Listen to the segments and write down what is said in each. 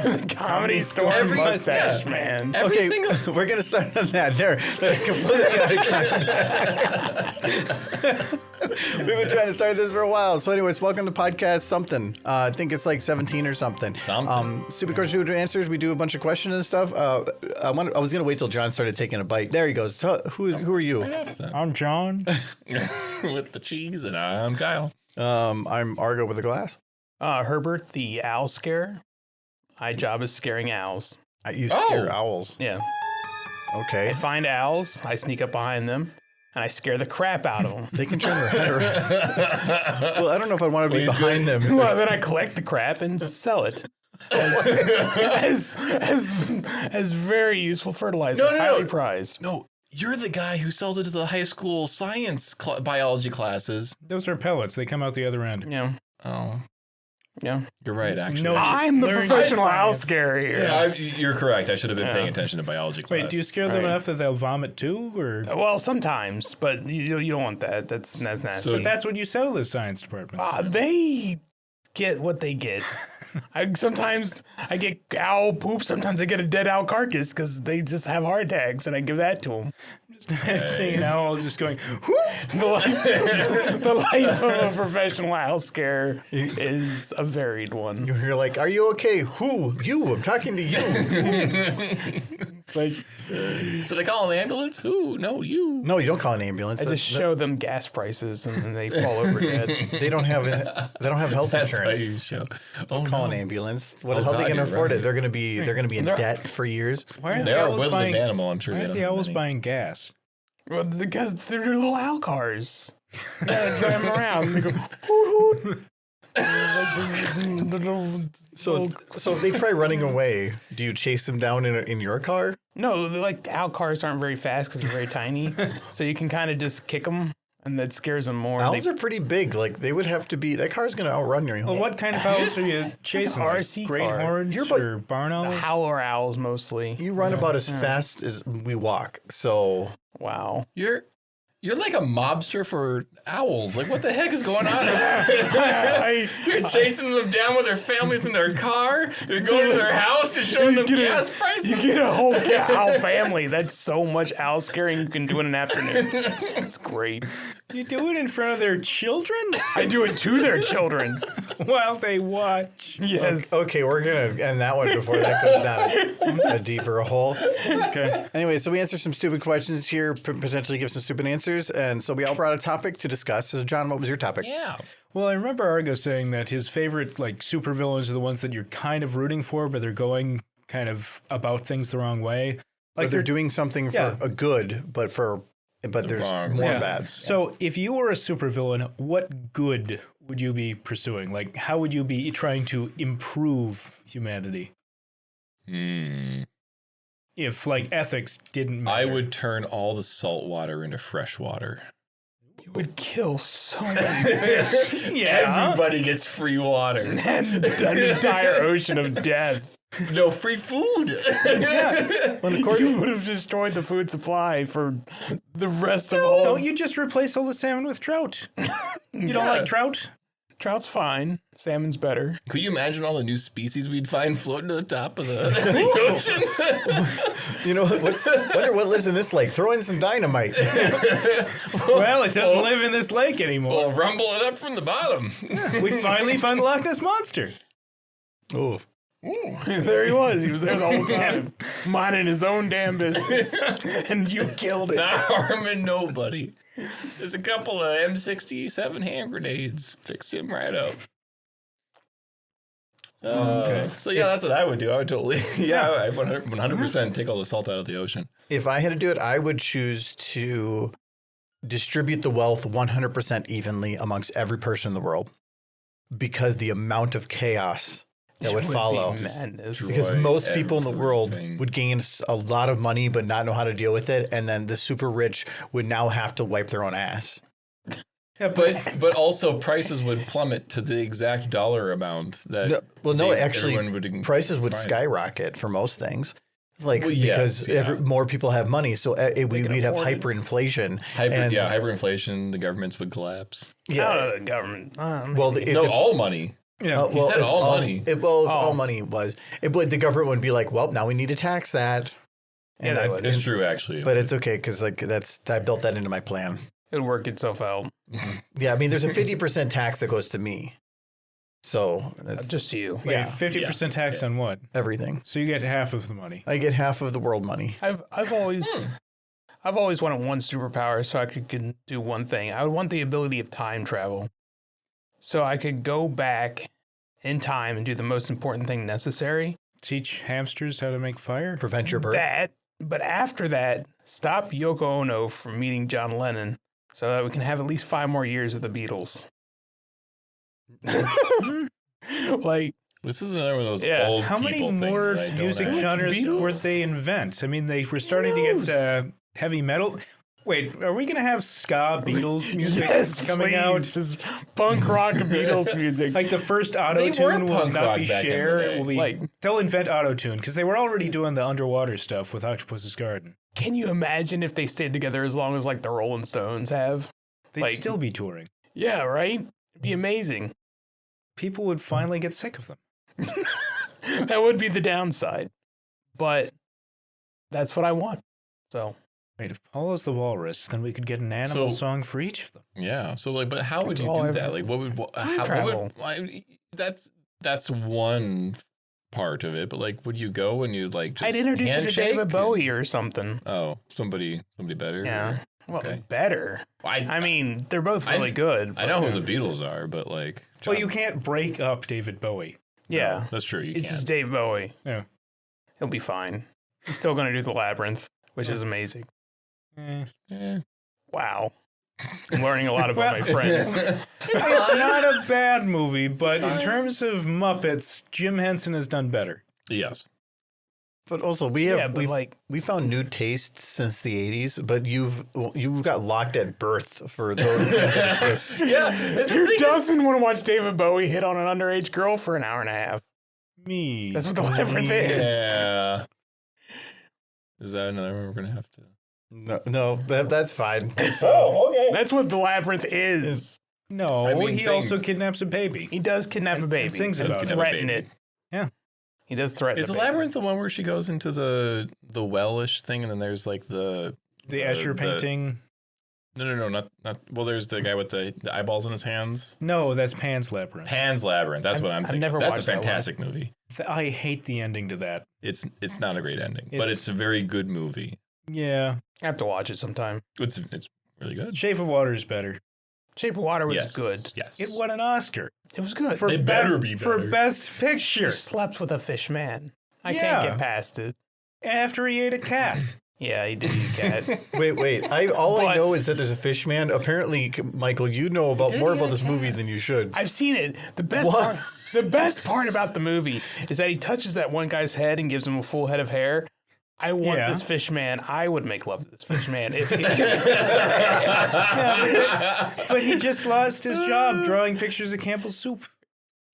Comedy Store Mustache Man. Every single... We're going to start on that. That's completely out of context. We've been trying to start this for a while. So anyways, welcome to Podcast Something. I think it's like 17 or something. Stupid questions, stupid answers. We do a bunch of questions and stuff. I was going to wait till John started taking a bite. There he goes. Who are you? I'm John. With the cheese, and I'm Kyle. I'm Argo with a glass. Herbert, the owl scare. My job is scaring owls. You scare owls. Yeah. Okay. I find owls, I sneak up behind them, and I scare the crap out of them. They can turn their head around. Well, I don't know if I'd want to be behind them. Well, then I collect the crap and sell it. As very useful fertilizer. Highly prized. No, you're the guy who sells it to the high school science biology classes. Those are pellets. They come out the other end. Yeah. Oh. Yeah. You're right, actually. No, I'm the professional owl scarer here. Yeah, you're correct. I should have been paying attention to biology class. Wait, do you scare them enough that they'll vomit too? Or? Well, sometimes, but you don't want that. That's nasty. But that's what you sell to the science department. They get what they get. Sometimes I get owl poop. Sometimes I get a dead owl carcass because they just have heart attacks, and I give that to them. Just imagining an owl just going, the life of a professional owl scare is a varied one. You're like, are you okay? Who? You. I'm talking to you. It's like, so they call an ambulance? Who? No, you. No, you don't call an ambulance. I just show them gas prices and then they fall over dead. They don't have health That's insurance. how you show. Call an ambulance. How are they going to afford it? They're going to be in debt for years. why are They're a owls woodland buying, animal, I'm sure. why are the owls buying gas? Well, because they're little owl cars. They drive them around. They go, hoot, hoot. So if they try running away, do you chase them down in your car? No, like owl cars aren't very fast because they're very tiny. So you can kind of just kick them, and that scares them more. Owls are pretty big. Like they would have to be. That car's going to outrun you. Well, what kind of owls are you chasing? RC Great car. horns or barn owls? Howler owls mostly. You run about as fast as we walk. So Wow. You're like a mobster for owls. Like, what the heck is going on? You're chasing them down with their families in their car. You're going to their house. You're showing them gas prices. You get a whole owl family. That's so much owl scaring you can do in an afternoon. It's great. You do it in front of their children? I do it to their children. While they watch. Yes. okay, we're going to end that one before that goes down a deeper hole. Okay. Anyway, so we answer some stupid questions here, potentially give some stupid answers, and so we all brought a topic to discuss. So, John, what was your topic? Yeah. Well, I remember Argo saying that his favorite supervillains are the ones that you're kind of rooting for, but they're going kind of about things the wrong way. Like they're doing something for a good, but there's more bad. So if you were a supervillain, what good would you be pursuing? Like, how would you be trying to improve humanity? If ethics didn't matter. I would turn all the salt water into fresh water. You would kill so many fish. Everybody gets free water. And an entire ocean of death. No free food. You would have destroyed the food supply for the rest of all. Don't you just replace all the salmon with trout? You don't like trout? Trout's fine. Salmon's better. Could you imagine all the new species we'd find floating to the top of the ocean? You know, wonder what lives in this lake. Throw in some dynamite. Well, it doesn't live in this lake anymore. We'll rumble it up from the bottom. We finally found the Loch Ness Monster. Oh. There he was. He was there the whole time. Minding his own damn business. And you killed it. Not harming nobody. There's a couple of M67 hand grenades. Fixed him right up. Okay. So yeah, that's what I would do. I would totally, I 100% take all the salt out of the ocean. If I had to do it, I would choose to distribute the wealth 100% evenly amongst every person in the world, because the amount of chaos that would follow. Because most people in the world would gain a lot of money but not know how to deal with it, and then the super rich would now have to wipe their own ass. Yeah, but also prices would plummet to the exact dollar amount that. Prices would skyrocket for most things. Because more people have money, so we'd have hyperinflation. Hyperinflation. The governments would collapse. Yeah, the government. All money. Yeah. He said if all money. If all money was, the government would be like, well, now we need to tax that. Yeah, they would. It's true, actually. But it's okay because like I built that into my plan. It'll work itself out. Yeah, I mean, there's a 50% tax that goes to me. So that's Just to you. Wait, 50% tax on what? everything. So you get half of the money. I get half of the world money. I've always wanted one superpower so I could do one thing. I would want the ability of time travel. So I could go back in time and do the most important thing necessary. Teach hamsters how to make fire? Prevent your birth. But after that, stop Yoko Ono from meeting John Lennon so that we can have at least 5 more years of the Beatles. Like, This is another one of those Yeah. old How many people more things that I don't music actually- genres Beatles? would they invent? I mean, they were starting to get heavy metal. Wait, are we going to have ska Beatles music coming out? Just punk rock Beatles music. Like the first They auto-tune were will punk not rock be back in the Cher. day. It will be Like- they'll invent auto-tune because they were already doing the underwater stuff with Octopus's Garden. Can you imagine if they stayed together as long as like the Rolling Stones have? They'd Like- still be touring. Yeah, right? It'd be amazing. People would finally get sick of them. That would be the downside. But that's what I want. So Wait, if Paul is the walrus, then we could get an animal song for each of them. Yeah. So like, but how would you all do I that? ever- Like, what would travel. that's one part of it. But like, would you go and you'd like just I'd introduce you to handshake? David Bowie or something. Oh, somebody better. Yeah. Well, Okay. better. I mean, they're both really good. I know who the Beatles are, but like, Well, John- you can't break up David Bowie. Yeah. that's true. You It's can't. just Dave Bowie. Yeah. He'll be fine. He's still going to do the Labyrinth, which is amazing. Eh. Wow. I'm learning a lot about my friends. It's not a bad movie, but in terms of Muppets, Jim Henson has done better. Yes. But also we found new tastes since the 80s, but you got locked at birth for those that exist. Yeah. Who doesn't want to watch David Bowie hit on an underage girl for an hour and a half? Me. That's what the Labyrinth is. Yeah. Is that another one we're gonna have to? No, that's fine. Okay. That's what the Labyrinth is. No, I mean, he saying- also kidnaps a baby. He does kidnap a baby. and sings about it. Threaten it. Yeah. He does threaten Is the baby. labyrinth the one where she goes into the wellish thing, and then there's like the Escher painting. No, not. Well, there's the guy with the eyeballs in his hands. No, that's Pan's Labyrinth. Pan's Labyrinth. That's what I'm I've thinking. never That's a watched that one. fantastic movie. I hate the ending to that. It's not a great ending, but It's- it's a very good movie. Yeah. I have to watch it sometime. It's really good. Shape of Water is better. Shape of Water was Yes. good. Yes. It won an Oscar It was good. for It better be for better. Best She Picture slept with a fish man. I Yeah. can't get past it. after he ate a cat. Yeah, he did eat a cat. Wait. All I But- know is that there's a fish man. Apparently, Michael, you know more about this movie than you should. I've seen it. The What? best part about the movie is that he touches that one guy's head and gives him a full head of hair. I want Yeah. this fish man. I would make love to this fish man. But he just lost his job drawing pictures of Campbell's soup.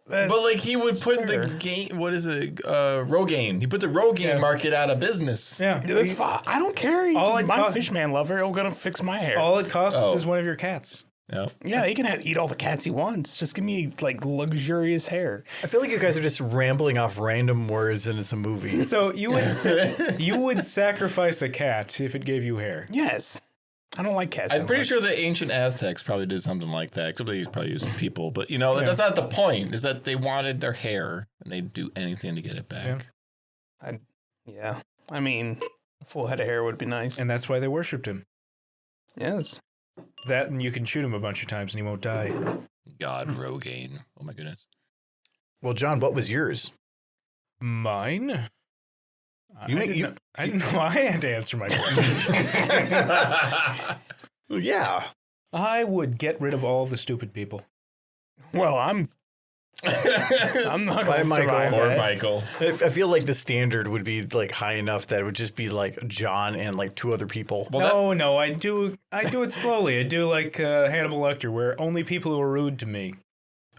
But like he would put fair. the game. What is it? Rogaine. He put the Rogaine market out of business. Yeah. That's fine. I don't care. He's All it my cost- fish man lover. He'll gonna fix my hair. All it costs Oh. is one of your cats. Yeah. Yeah, he can eat all the cats he wants. Just give me like luxurious hair. I feel like you guys are just rambling off random words and it's a movie. So you would sacrifice a cat if it gave you hair. Yes. I don't like cats. I'm that pretty much. sure the ancient Aztecs probably did something like that. Except they probably used people. But you know, that's not the point. Is that they wanted their hair and they'd do anything to get it back. Yeah. I mean, a full head of hair would be nice. And that's why they worshipped him. Yes. That and you can shoot him a bunch of times and he won't die. God, Rogaine. Oh my goodness. Well, John, what was yours? Mine? You I make- didn't you- know- I didn't know I had to answer my question. Well, yeah. I would get rid of all the stupid people. Well, I'm not Bye, going to Michael. survive Or that. Michael. I feel like the standard would be like high enough that it would just be like John and like 2 other people. Well, No, I do it slowly. I do like Hannibal Lecter, where only people who are rude to me,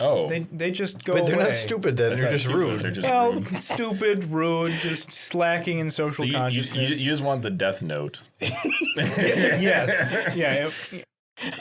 Oh. they just go But they're away. not stupid then. That's They're not just stupid, rude. They're just Well, rude. stupid, rude, just slacking in So social you consciousness. just want the death note. Yes. Yeah.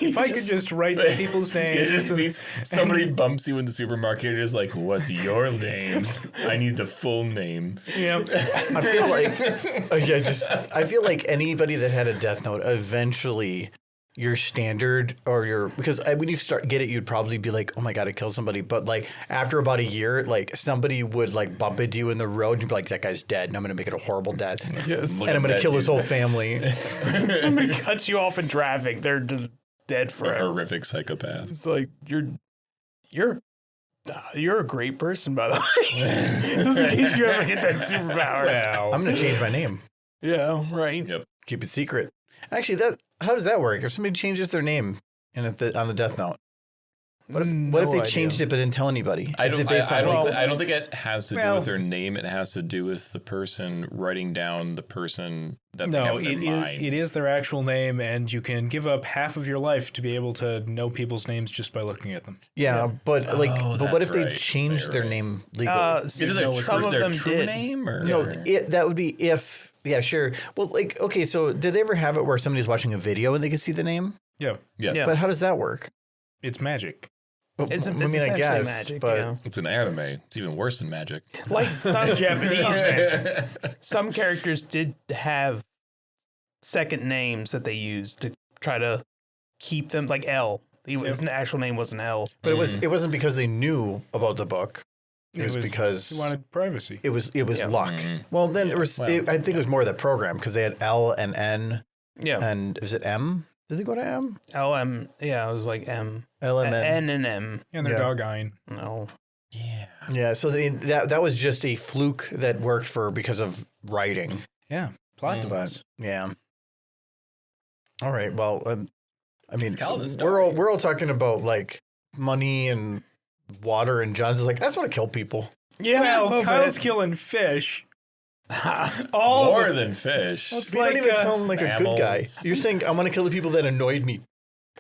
If I could just write people's It names. just means somebody bumps you in the supermarket. You're just like, what's your name? I need the full name. Yeah. I feel like I feel like anybody that had a death note eventually your standard or your because when you start get it you'd probably be like, oh my god, I killed somebody, but like after about a year like somebody would like bump into you in the road and you'd be like, that guy's dead and I'm gonna make it a horrible death. Yes. And I'm gonna kill his whole family. Somebody cuts you off in traffic, they're just dead A forever. horrific psychopath. It's like you're a great person, by the way. Just in case you ever get that superpower. Wow. I'm gonna change my name. Yeah, right. Yep. Keep it secret. Actually, how does that work? If somebody changes their name on the death note, what if they changed it but didn't tell anybody? I Is don't, it based I, I, on don't, I don't think it has to do Well- with their name. It has to do with the person writing down the person that they No, have in their mind. it is their actual name, and you can give up half of your life to be able to know people's names just by looking at them. Yeah, but like, Oh, but what if that's they right. changed their Right. name legally? Is it some of their them true did. name? Or? No, that would be if. Yeah, sure. Well, like, okay, so did they ever have it where somebody's watching a video and they can see the name? Yeah. Yes. Yeah. But how does that work? It's magic. It's I essentially guess, magic, but yeah. It's an anime. It's even worse than magic. Like some Japanese magic. some characters did have second names that they used to try to keep them, like L. His actual name wasn't L. but it wasn't because they knew about the book. It was You because wanted privacy. it was Yeah. luck. Well, then there was. Well. I think it was more of the program because they had L and N Yeah. and was it M? Did they go to M? LM. Yeah, it was like M. L M N. N and M. And their Yeah. dog eyeing. No. Yeah. Yeah, so that was just a fluke that worked because of writing. Yeah. Plot Mm. device. But yeah. All right. Well, I mean, called a story. we're all talking about like money and water, and John's is like, I just want to kill people. Yeah, Well, Kyle's killing fish. More than fish. It's You like don't even sound like a good guy. mammals. You're saying I want to kill the people that annoyed me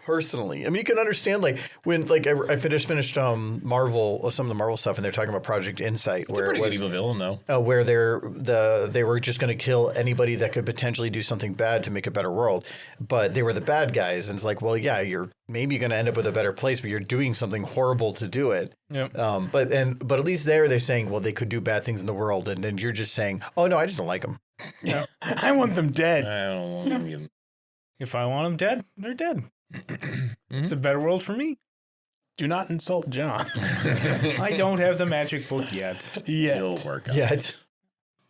personally. I mean, you can understand like when like I finished Marvel, some of the Marvel stuff, and they're talking about Project Insight, It's a pretty good evil villain, though. where they were just going to kill anybody that could potentially do something bad to make a better world, but they were the bad guys, and it's like, well, yeah, you're maybe going to end up with a better place, but you're doing something horrible to do it. Yep. But at least they're saying, well, they could do bad things in the world, and then you're just saying, oh no, I just don't like them. I want them dead. I don't want to give him. If I want them dead, they're dead. It's a better world for me. Do not insult John. I don't have the magic book yet. It'll work out. Yet.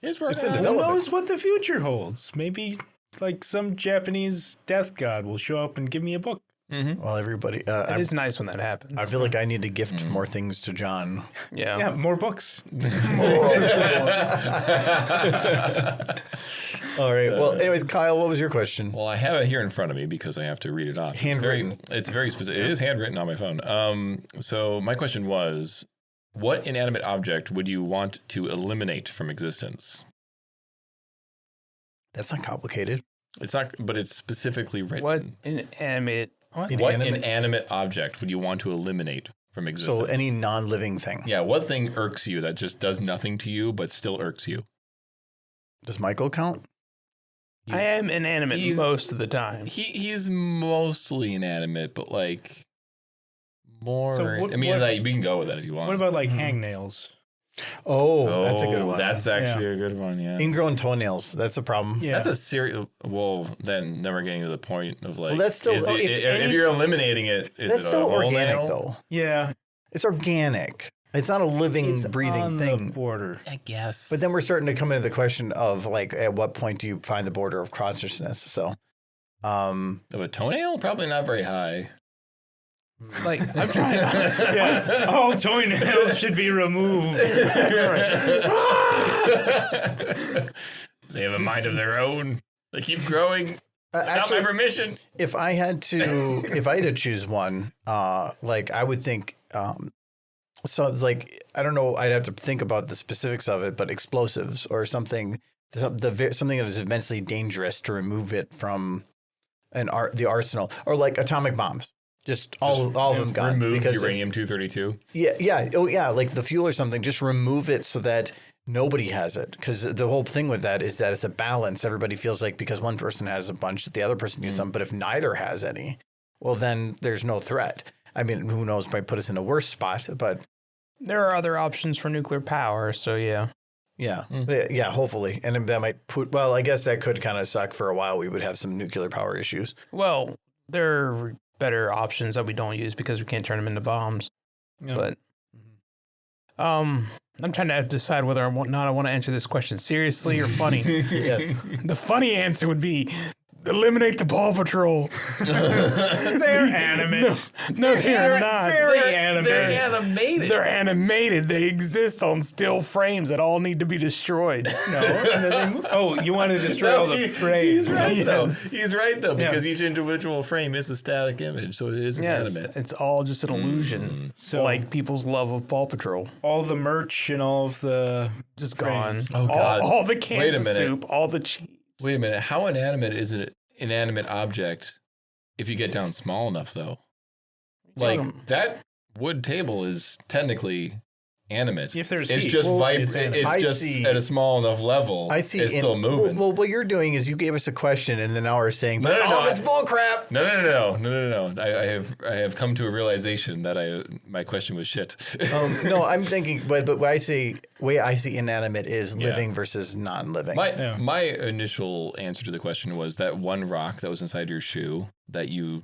It's working It's in out. Who development. knows what the future holds? Maybe like some Japanese death god will show up and give me a book. Well, everybody, It is nice when that happens. I feel like I need to gift more things to John. Yeah. Yeah, more books. All right. Well, anyways, Kyle, what was your question? Well, I have it here in front of me because I have to read it off. Handwritten. It's very specific. It is handwritten on my phone. So my question was, what inanimate object would you want to eliminate from existence? That's not complicated. It's not, but it's specifically written. What inanimate? What? What Inanimate? inanimate object would you want to eliminate from existence? So any non-living thing. Yeah, what thing irks you that just does nothing to you but still irks you? Does Michael count? I am inanimate he's- most of the time. He's mostly inanimate, but like more. So what- I mean, what- like, we can go with that if you want. What about like hangnails? Oh, that's a good one. That's actually a good one. Yeah. Ingrown toenails. That's a problem. Yeah. That's a serious. Well, then we're getting to the point of like. Well, that's still- is it- if if you're eliminating it, is That's it still a whole organic, nail? though. Yeah. It's organic. It's not a living, It's breathing on thing. the border. I guess. But then we're starting to come into the question of like, at what point do you find the border of consciousness? So, of a toenail, probably not very high. Like I'm trying. Yes, all toenails should be removed. They have a mind of their own. They keep growing. Not actually, my permission. if I had to choose one, like I would think, so it's like I don't know, I'd have to think about the specifics of it, but explosives or something, something that is immensely dangerous to remove it from the arsenal, or like atomic bombs. Just all of them gone. Remove because uranium-232. like the fuel or something. Just remove it so that nobody has it. Because the whole thing with that is that it's a balance. Everybody feels like because one person has a bunch, that the other person needs some. But if neither has any, well, then there's no threat. I mean, who knows, might put us in a worse spot, but There are other options for nuclear power, so yeah. yeah, yeah, hopefully. And that might well, I guess that could kind of suck for a while. We would have some nuclear power issues. Well, there are better options that we don't use because we can't turn them into bombs. Yeah. But I'm trying to decide whether or not I want to answer this question seriously or funny. Yes. The funny answer would be eliminate the Paw Patrol. They're animate. No, they're not. Very animate. They're animated. They're animated. They exist on still frames that all need to be destroyed. No. And then you want to destroy all the frames. He's right, though. Yes. He's right, though, because each individual frame is a static image, so it is Yes, animate. it's all just an illusion. So- like people's love of Paw Patrol. All the merch and all of the Just frames. gone. Oh, God. All the cans Wait a of minute. soup, all the cheese. Wait a minute. How inanimate is an inanimate object if you get down small enough, though? Like, that wood table is technically animate. If there's it's heat, just it's it's animate. I just see- at a small enough level. I see. It's still moving. Well, what you're doing is you gave us a question and then now we're saying, but No, all of it's bull crap. No. I have come to a realization that my question was shit. No, I'm thinking, but way I see inanimate is living versus non-living. My initial answer to the question was that one rock that was inside your shoe that you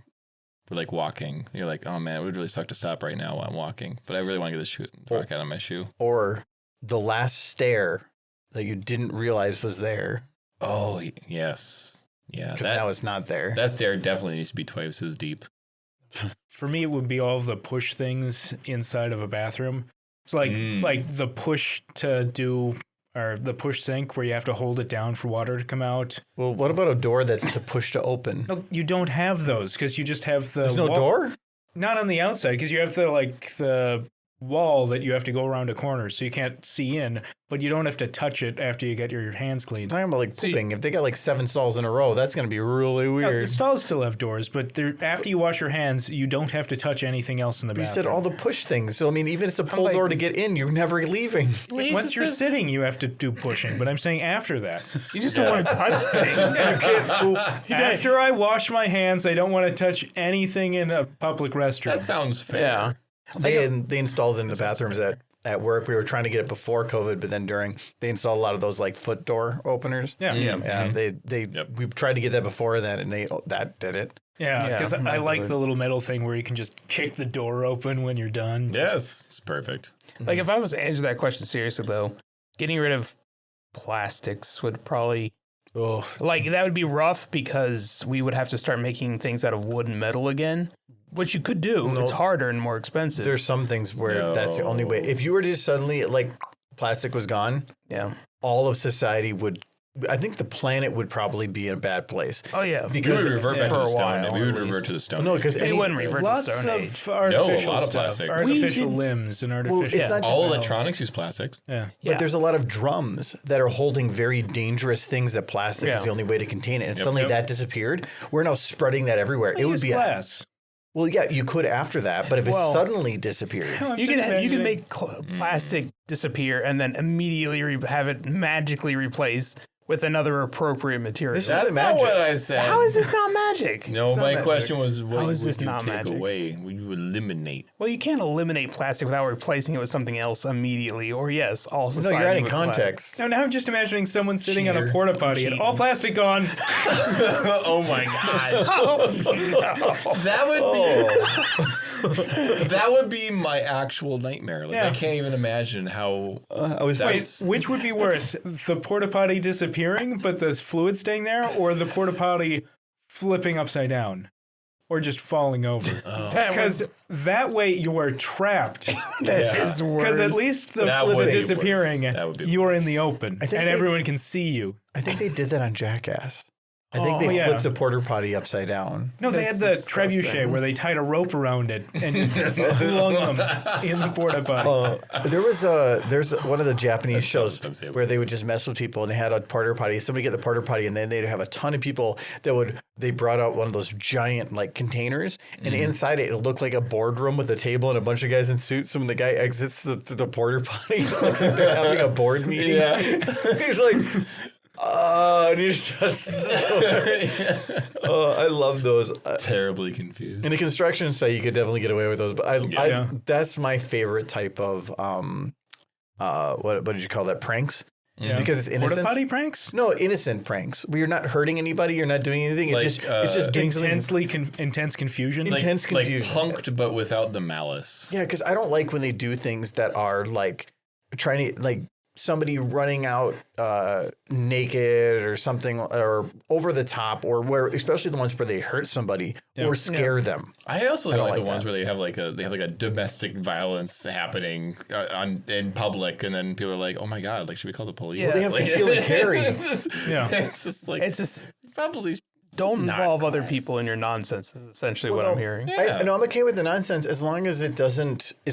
were like walking. You're like, oh man, it would really suck to stop right now while I'm walking, but I really want to get this rock out of my shoe. Or the last stair that you didn't realize was there Oh yes, yeah. because now it's not there. That stair definitely needs to be twice as deep. For me, it would be all of the push things inside of a bathroom. It's like the push to do, or the push sink where you have to hold it down for water to come out. Well, what about a door that's to push to open? No, you don't have those because you just have the There's no door? Not on the outside because you have the wall that you have to go around a corner so you can't see in, but you don't have to touch it after you get your hands cleaned. I'm talking about like pooping. If they got like 7 stalls in a row, that's going to be really No, weird. the stalls still have doors, but after you wash your hands, you don't have to touch anything else in the You bathroom. said all the push things. So, I mean, even if it's a pull like- door to get in, you're never leaving. Once you're sitting, you have to do pushing, but I'm saying after that. You just don't want to touch things. After I wash my hands, I don't want to touch anything in a public restroom. That sounds fair. Yeah. They installed in the bathrooms at work. We were trying to get it before COVID, but then during, they installed a lot of those like foot door openers. Yeah. Yeah, we tried to get that before that, and that did it. Yeah, because I mine's like wood. the little metal thing where you can just kick the door open when you're done. Yes, it's perfect. Like, if I was to answer that question seriously, though, getting rid of plastics would probably, Oh, like, that would be rough because we would have to start making things out of wood and metal again, which you could do. It's harder and more expensive. there's some things where that's the only way. If you were to suddenly like plastic was gone, yeah. all of society would. I think the planet would probably be in a bad place. Oh, yeah. We Because would revert back for to a the stone. while, We would at revert least. to the stone. No, because It wouldn't revert to Lots the Stone Age. of artificial lot of stuff, plastic. artificial We can- limbs and artificial. it's not just all that. electronics use plastics. Yeah. But there's a lot of drums that are holding very dangerous things that plastic is the only way to contain it. And suddenly that disappeared. We're now spreading that everywhere. It would Use be glass. well, yeah, you could after that, but if it suddenly disappeared, You can make plastic disappear and then immediately have it magically replaced with another appropriate material. This is That's not magic. what I said. How is this not magic? No, my question was, what How is would this you not take magic? away? Would you eliminate? Well, you can't eliminate plastic without replacing it with something else immediately. Or yes, all no, society. you're adding would context. Now I'm just imagining someone sitting on a Cheater. porta potty and all plastic gone. Oh my god. That would be that would be my actual nightmare. Like I can't even imagine how I was Wait, which would be worse, the porta potty disappearing but the fluid staying there, or the porta potty flipping upside down, or just falling over? Because that way you are trapped. is worse. Because at least the That would fluid be disappearing, worse. That would be you are in the open, and they- everyone can see you. I think they did that on Jackass. I think they yeah. flipped a porter potty upside down. No, they had the trebuchet where they tied a rope around it and just flung them in the porta potty. There's one of the Japanese shows sounds where they would just mess with people, and they had a porter potty. Somebody get the porter potty, and then they'd have a ton of people they brought out one of those giant like containers, and inside it looked like a boardroom with a table and a bunch of guys in suits. So when the guy exits the porter potty, it looks like they're having a board meeting. Yeah. He's like, I love those. Terribly confused. In a construction site, you could definitely get away with those, but that's my favorite type of what did you call that? Pranks. Yeah. Because it's innocent. Porta potty pranks? No, innocent pranks. Where you're not hurting anybody. You're not doing anything. It's just doing something. Intense confusion. Intense confusion. Like punked, but without the malice. Yeah, because I don't like when they do things that are like trying to like somebody running out naked or something or over the top or where especially the ones where they hurt somebody or scare them. I also don't like the ones that. where they have like a domestic violence happening in public and then people are like, oh my God, like should we call the police? Yeah. Well, they have conceal and carry. It's just like probably don't involve other class. people in your nonsense is essentially what I'm hearing. Yeah. I'm okay with the nonsense as long as it's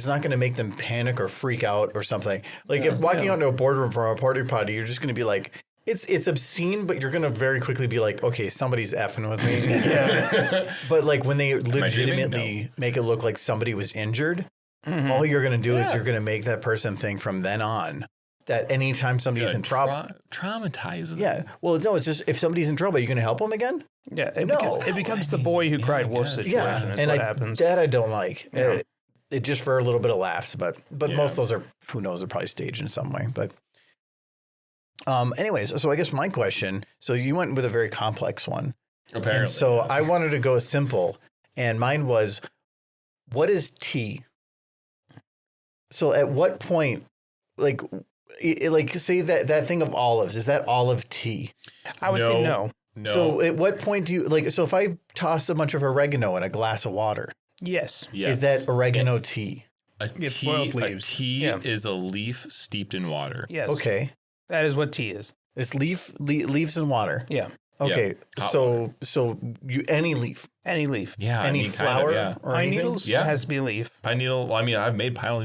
not going to make them panic or freak out or something. Like if walking out into a boardroom from a porta potty, you're just going to be like, it's obscene, but you're going to very quickly be like, okay, somebody's effing with me. But like when they legitimately make it look like somebody was injured, all you're going to do is you're going to make that person think from then on that anytime somebody's in trouble, traumatize them. Yeah. Well, no, it's just if somebody's in trouble, are you going to help them again? Yeah. It becomes the boy who cried wolf situation is and what happens. That I don't like. It just for a little bit of laughs, but most of those are, who knows, they're probably staged in some way. But anyways, so I guess my question, so you went with a very complex one. Apparently. And so I wanted to go simple, and mine was, what is tea? So at what point, like say that thing of olives, is that olive tea? I would say no. No. So at what point do you, so if I toss a bunch of oregano in a glass of water, Yes. is that oregano tea? It's boiled leaves. A tea is a leaf steeped in water. Yes. Okay. That is what tea is. It's leaves and water. Yeah. Okay. Hot So you any leaf, Any leaf. Yeah. any flower, or Pine anything? needles? Yeah. It has to be a leaf. Pine needle. Well, I mean, I've made pine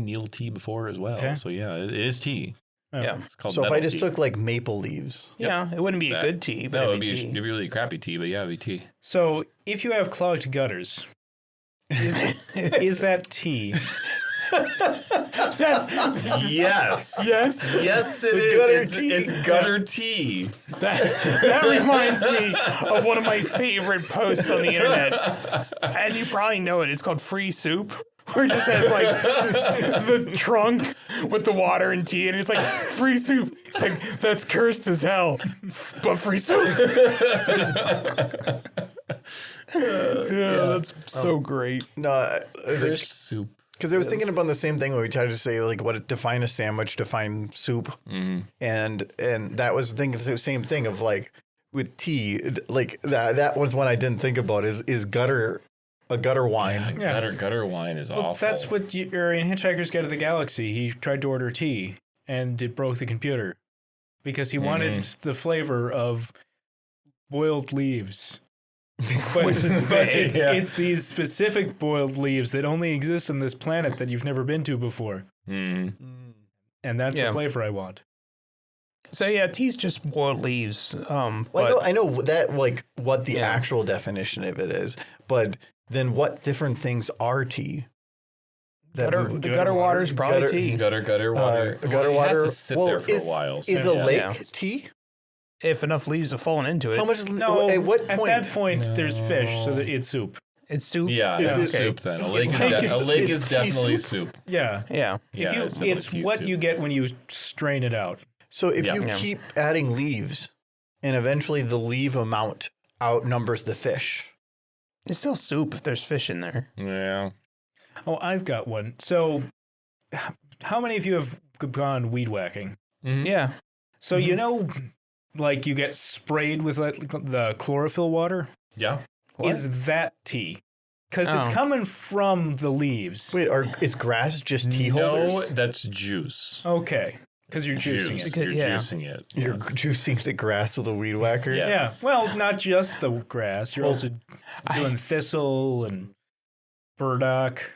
needle tea before as well. Okay. So yeah, it is tea. Yeah. It's called So if I metal just tea. took like maple leaves, Yeah. It wouldn't be a good tea, but No, it'd be tea. it'd be really crappy tea, but yeah, it'd be tea. So if you have clogged gutters, is that tea? Yes. Yes. Yes, it gutter is. tea. It's gutter tea. That reminds me of one of my favorite posts on the internet. And you probably know it. It's called Free Soup. Where it just has like the trunk with the water and tea, and it's like free soup. It's like that's cursed as hell, but free soup. That's so great. no, Crisp soup. because I was thinking about the same thing when we tried to say like what define a sandwich, define soup, and that was the same thing of like with tea, like that was one I didn't think about is gutter. A gutter wine. Yeah. Gutter wine is Well, awful. that's what you're in Hitchhiker's Guide to the Galaxy. He tried to order tea, and it broke the computer because he wanted the flavor of boiled leaves. But it's these specific boiled leaves that only exist on this planet that you've never been to before. And that's the flavor I want. So yeah, tea's just boiled leaves. Well, But I know that like what the actual definition of it is, but then what different things are tea? the gutter water is probably tea. Gutter water. Gutter It water. has to sit there for a while. Is a lake tea? If enough leaves have fallen into it. How much? No, At what at point? that point, there's fish, so that it's soup. It's soup. Yeah, it's soup then. A lake is definitely soup. Yeah. Yeah. Yeah, It's what you get when you strain it out. So if you keep adding leaves, and eventually the leaf amount outnumbers the fish. It's still soup if there's fish in there. Yeah. Oh, I've got one. So, how many of you have gone weed whacking? Yeah. So you know, like you get sprayed with like the chlorophyll water. Yeah. What? Is that tea? Because it's coming from the leaves. Wait, is grass just tea No, holders? that's juice. Okay, because you're juicing it. You're juicing it. You're juicing the grass with a weed whacker? Yes. Yeah, well, not just the grass. You're also doing thistle and burdock.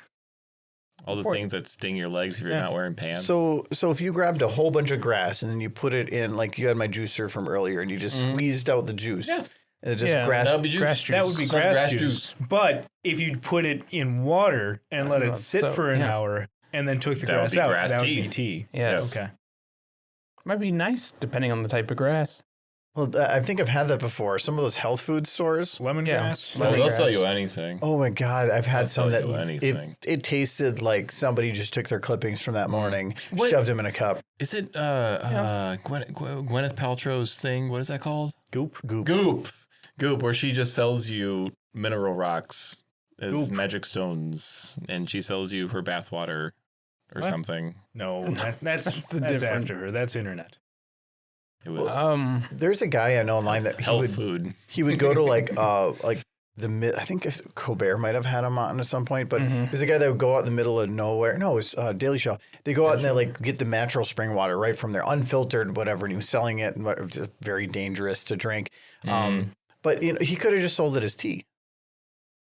All the things that sting your legs if you're not wearing pants. So if you grabbed a whole bunch of grass and then you put it in, like you had my juicer from earlier, and you just squeezed out the juice. Yeah. And it just grass. that would be juice. Grass juice. That would be grass juice. juice. But if you put it in water and let it sit for an hour and then took the That would grass be out, grass that tea. would be tea. Yes. Okay. Might be nice depending on the type of grass. Well, I think I've had that before. Some of those health food stores. Lemongrass. Oh, they'll sell you anything. Oh my God, I've had some that anything. it tasted like somebody just took their clippings from that morning, shoved them in a cup. Is it Gwyneth Paltrow's thing? What is that called? Goop. Goop, where she just sells you mineral rocks as magic stones, and she sells you her bathwater or something. No, that's after her. That's internet. It was There's a guy I know online that food. he would go to like I think Colbert might have had him on at some point, but there's a guy that would go out in the middle of nowhere. No, it was Daily Show. They go out and they like get the natural spring water right from there, unfiltered, whatever, and he was selling it, and it was just very dangerous to drink. But he could have just sold it as tea.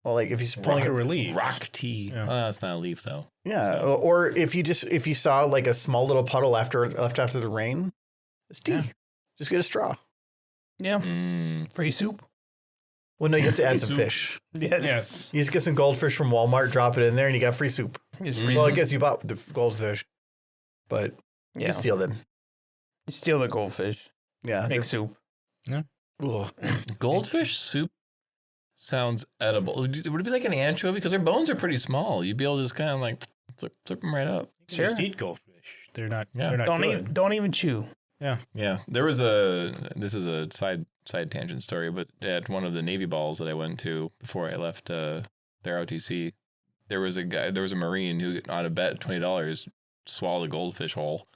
Well, like if he's pulling Rock or leaf. Rock tea. Yeah. That's not a leaf though. Yeah, or if you saw like a small little puddle left after the rain, it's tea. Yeah. Just get a straw. Yeah. Free soup. Well, no, you have to add some fish. Yes. You just get some goldfish from Walmart, drop it in there, and you got free soup. Well, I guess you bought the goldfish, but you steal them. You steal the goldfish. Yeah. Make soup. Yeah. Goldfish soup sounds edible. Would it be like an anchovy? Because their bones are pretty small. You'd be able to just kind of like slip them right up. Sure. Just eat goldfish. They're not good. Don't even chew. Yeah. Yeah. There was this is a side tangent story, but at one of the Navy balls that I went to before I left their OTC, there was a Marine who on a bet $20 swallowed a goldfish whole.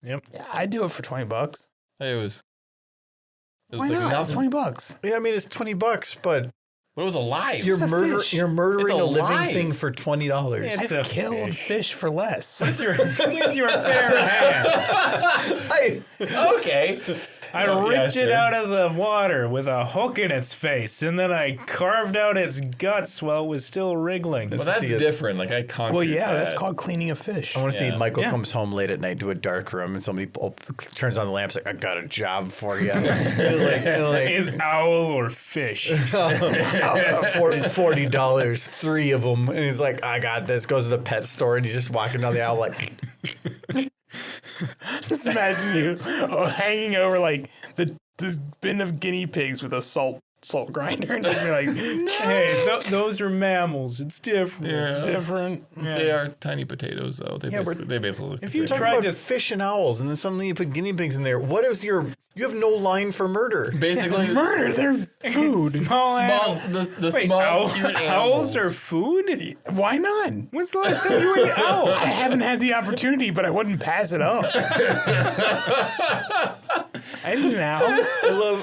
Yep. Yeah, I'd do it for $20. It was Why not? It's $20. Yeah, I mean it's $20, but it was alive. You're murdering a living thing for $20. I've killed fish for less. With your bare hands. Okay. I ripped it out of the water with a hook in its face, and then I carved out its guts while it was still wriggling. Well, that's different. Like I conquered. Well, yeah, that. that's called cleaning a fish. I want to see Michael comes home late at night to a dark room, and somebody turns on the lamps like, "I got a job for you." Is owl or fish? $40, 3 of them, and he's like, "I got this." Goes to the pet store, and he's just walking down the aisle like. Just imagine you hanging over like the bin of guinea pigs with a salt grinder, and just be like, "Hey, those are mammals. It's different. Yeah. It's different." Yeah. They are tiny potatoes, though. They basically look. If you talk about fish and owls, and then suddenly you put guinea pigs in there, what is you have no line for murder. Basically, murder. They're food. Small cute owls are food? Why not? When's the last time you ate an owl? I haven't had the opportunity, but I wouldn't pass it up. I didn't know.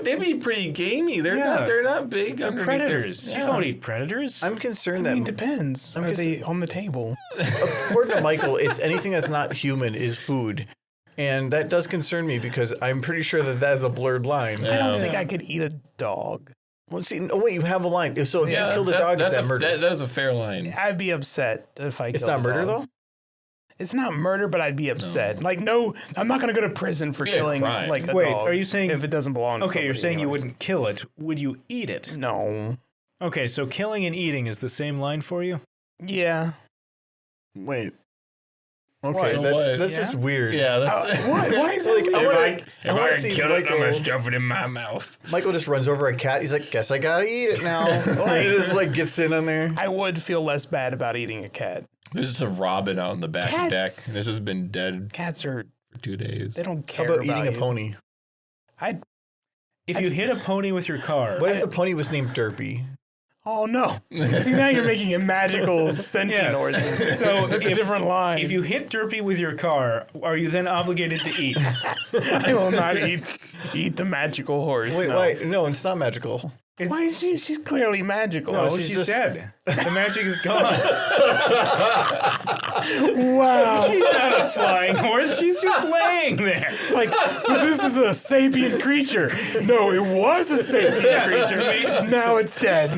They'd be pretty gamey. They're not big. They're predators. You don't eat predators. I'm concerned It depends. Are they on the table? According to Michael, it's anything that's not human is food. And that does concern me because I'm pretty sure that is a blurred line. I don't think I could eat a dog. Well, see, wait, you have a line. So if you killed a dog, is that murder? That is a fair line. I'd be upset if I killed a dog. It's not murder, though? It's not murder, but I'd be upset. No. Like, no, I'm not going to go to prison for killing like a dog. Wait, are you saying if it doesn't belong to somebody? You're saying you wouldn't kill it. Would you eat it? No. Okay, so killing and eating is the same line for you? Yeah. Wait. Okay, that's just weird. Yeah, that's what? Why is that weird? If I can kill it, I'm gonna stuff it in my mouth. Michael just runs over a cat. He's like, "Guess I gotta eat it now." He just gets in on there. I would feel less bad about eating a cat. There's just a robin out in the back deck. This has been dead. Cats are for 2 days. They don't care. How about eating a pony? If you hit a pony with your car. What if the pony was named Derpy? Oh, no. See, now you're making a magical sentient origin. So that's a different line. If you hit Derpy with your car, are you then obligated to eat? I will not eat the magical horse. Wait, no, it's not magical. Why is she's clearly magical. No, she's dead. The magic is gone. Wow. She's not a flying horse. She's just laying there. It's like, but this is a sapient creature. No, it was a sapient creature. Now it's dead.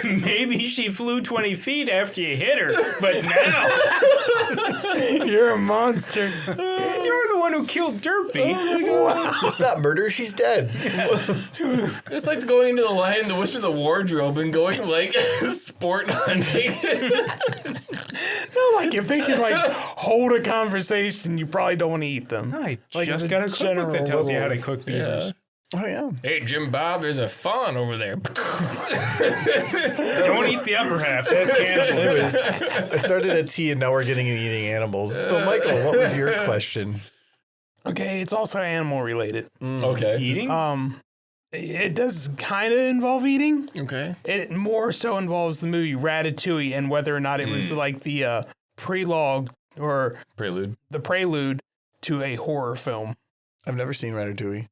Maybe she flew 20 feet after you hit her, but now... You're a monster. You're the one one who killed Derpy. It's not murder. She's dead. It's like going into the Lion, the Witch, of the Wardrobe and going like sport hunting. No, like if they can like hold a conversation, you probably don't want to eat them. I Like, just as a got a cookbook general that tells you how rule. to cook beavers. Yeah. Oh yeah. Hey, Jim Bob, there's a fawn over there. Don't eat the upper half. That's cannibalism. I started at T and now we're getting into eating animals. So Michael, what was your question? Okay, it's also animal related. Okay. Eating? It does kind of involve eating. Okay. It more so involves the movie Ratatouille and whether or not it was like the prelogue or Prelude. the prelude to a horror film. I've never seen Ratatouille.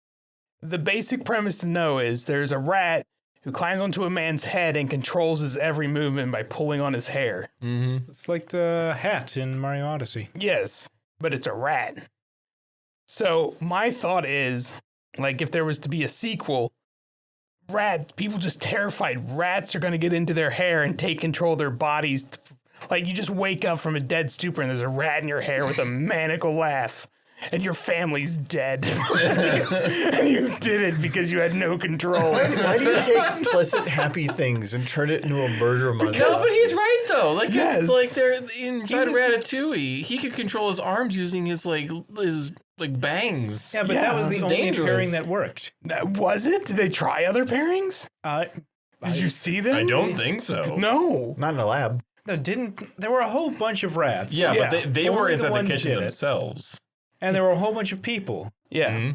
The basic premise to know is there's a rat who climbs onto a man's head and controls his every movement by pulling on his hair. It's like the hat in Mario Odyssey. Yes, but it's a rat. So my thought is, like, if there was to be a sequel, people just terrified rats are going to get into their hair and take control of their bodies. Like, you just wake up from a dead stupor and there's a rat in your hair with a maniacal laugh. And your family's dead. And you did it because you had no control. Why do you take pleasant, happy things and turn it into a murder monster? No, but he's right though. Like Yes. it's like they're inside Ratatouille. He could control his arms using his bangs. Yeah, but Yeah, that was the only dangerous. pairing that worked. Was it? Did they try other pairings? Did you see them? I don't think so. No. Not in a lab. No, there were a whole bunch of rats. Yeah, Yeah. but they Only were the inside the one kitchen did it. themselves. And there were a whole bunch of people. Yeah.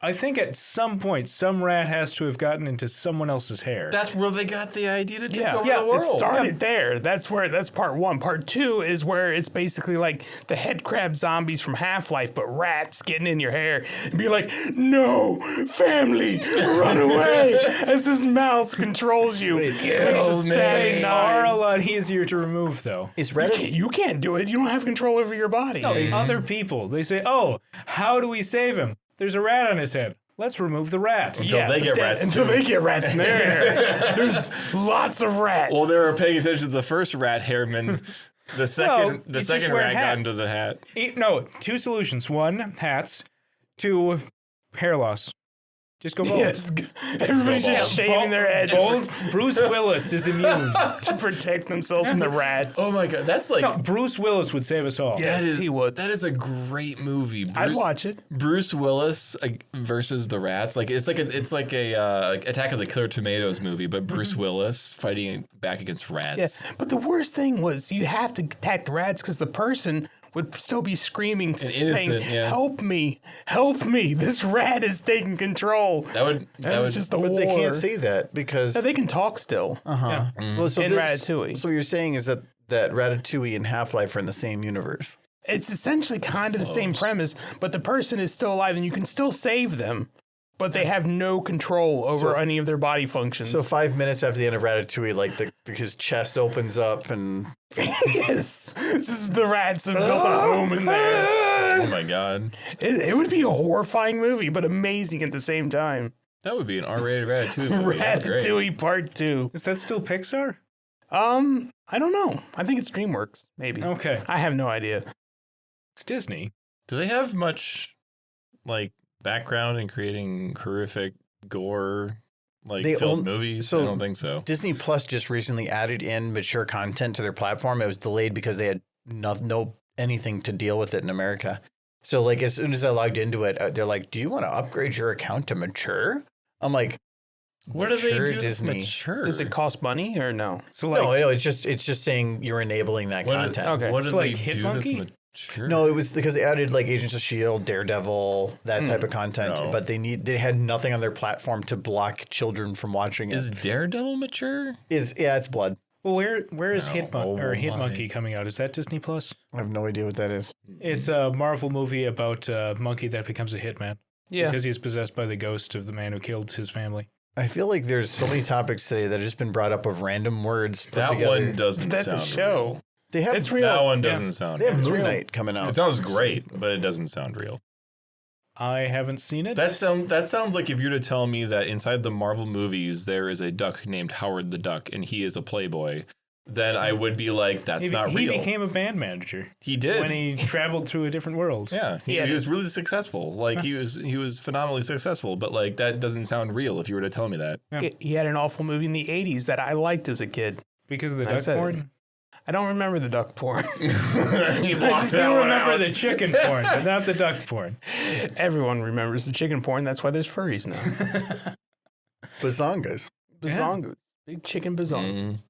I think at some point, some rat has to have gotten into someone else's hair. That's where they got the idea to take over Yeah, the world. it started there. That's part one. Part two is where it's basically like the head crab zombies from Half-Life, but rats getting in your hair and be like, no, family, run away, as this mouse controls you. kill me. They are a lot easier to remove, though. Is Ratatouille? You can't do it. You don't have control over your body. No, other people. They say, oh, how do we save him? There's a rat on his head. Let's remove the rat. Until they get rats. Until they get rats in their hair. There's lots of rats. Well, they were paying attention to the first rat hairman. The second you just second wear a rat hat. got into the hat. No, two solutions. One, hats. Two, hair loss. Just go bold. Yes. Everybody's just shaving their head Bruce Willis is immune. to protect themselves from the rats. Oh my god, that's like No, Bruce Willis would save us all. Yes, he would. That is a great movie. I'd watch it. Bruce Willis versus the rats. Like it's like a Attack of the Killer Tomatoes movie, but Bruce Willis fighting back against rats. Yes, but the worst thing was you have to attack the rats because the person would still be screaming, saying, innocent, yeah. help me, this rat is taking control. That would was just a But war. they can't say that because. No, they can talk still. Well, so in this- Ratatouille. So what you're saying is that Ratatouille and Half-Life are in the same universe. It's essentially kind of the same premise, but the person is still alive and you can still save them, but they have no control over any of their body functions. So 5 minutes after the end of Ratatouille, like his chest opens up and yes, this is the rats have built a home in there. Oh my god. It would be a horrifying movie, but amazing at the same time. That would be an R-rated Ratatouille movie. That's great. Ratatouille Part 2. Is that still Pixar? I don't know. I think it's DreamWorks, maybe. Okay. I have no idea. It's Disney. Do they have much like background in creating horrific gore They film own- movies? so- I don't think so. Disney Plus just recently added in mature content to their platform. It was delayed because they had no anything to deal with it in America. So like as soon as I logged into it, they're like, "Do you want to upgrade your account to mature?" I'm like, What do they mature do that's Disney. mature? Does it cost money or no? So like, No, it's just saying you're enabling that What content. Okay. What do So, they like, do that's Hitmonkey? mature? No, it was because they added like Agents of Shield, Daredevil, that type of content, No. but they had nothing on their platform to block children from watching it. Is Daredevil mature? It's blood. well, where is No. Hitmonkey my. coming out? Is that Disney Plus? I have no idea what that is. It's a Marvel movie about a monkey that becomes a hitman. Yeah. Because he's possessed by the ghost of the man who killed his family. I feel like there's so many topics today that have just been brought up of random words put That together. one doesn't That's a sound show. real. They have It's real. That one doesn't sound they have real. Moon Knight coming out. It sounds great, but it doesn't sound real. I haven't seen it. That sounds like if you were to tell me that inside the Marvel movies there is a duck named Howard the Duck and he is a playboy. then I would be like, that's not He real. became a band manager. He did. When he traveled through a different world. Yeah, he was really successful. Like he was phenomenally successful. But like that doesn't sound real if you were to tell me that. He had an awful movie in the 80s that I liked as a kid. Because of the duck porn? I don't remember the duck porn. He I just don't remember the chicken porn, but not the duck porn. Everyone remembers the chicken porn. That's why there's furries now. Bazongas. Bazongas. Big chicken bazongas.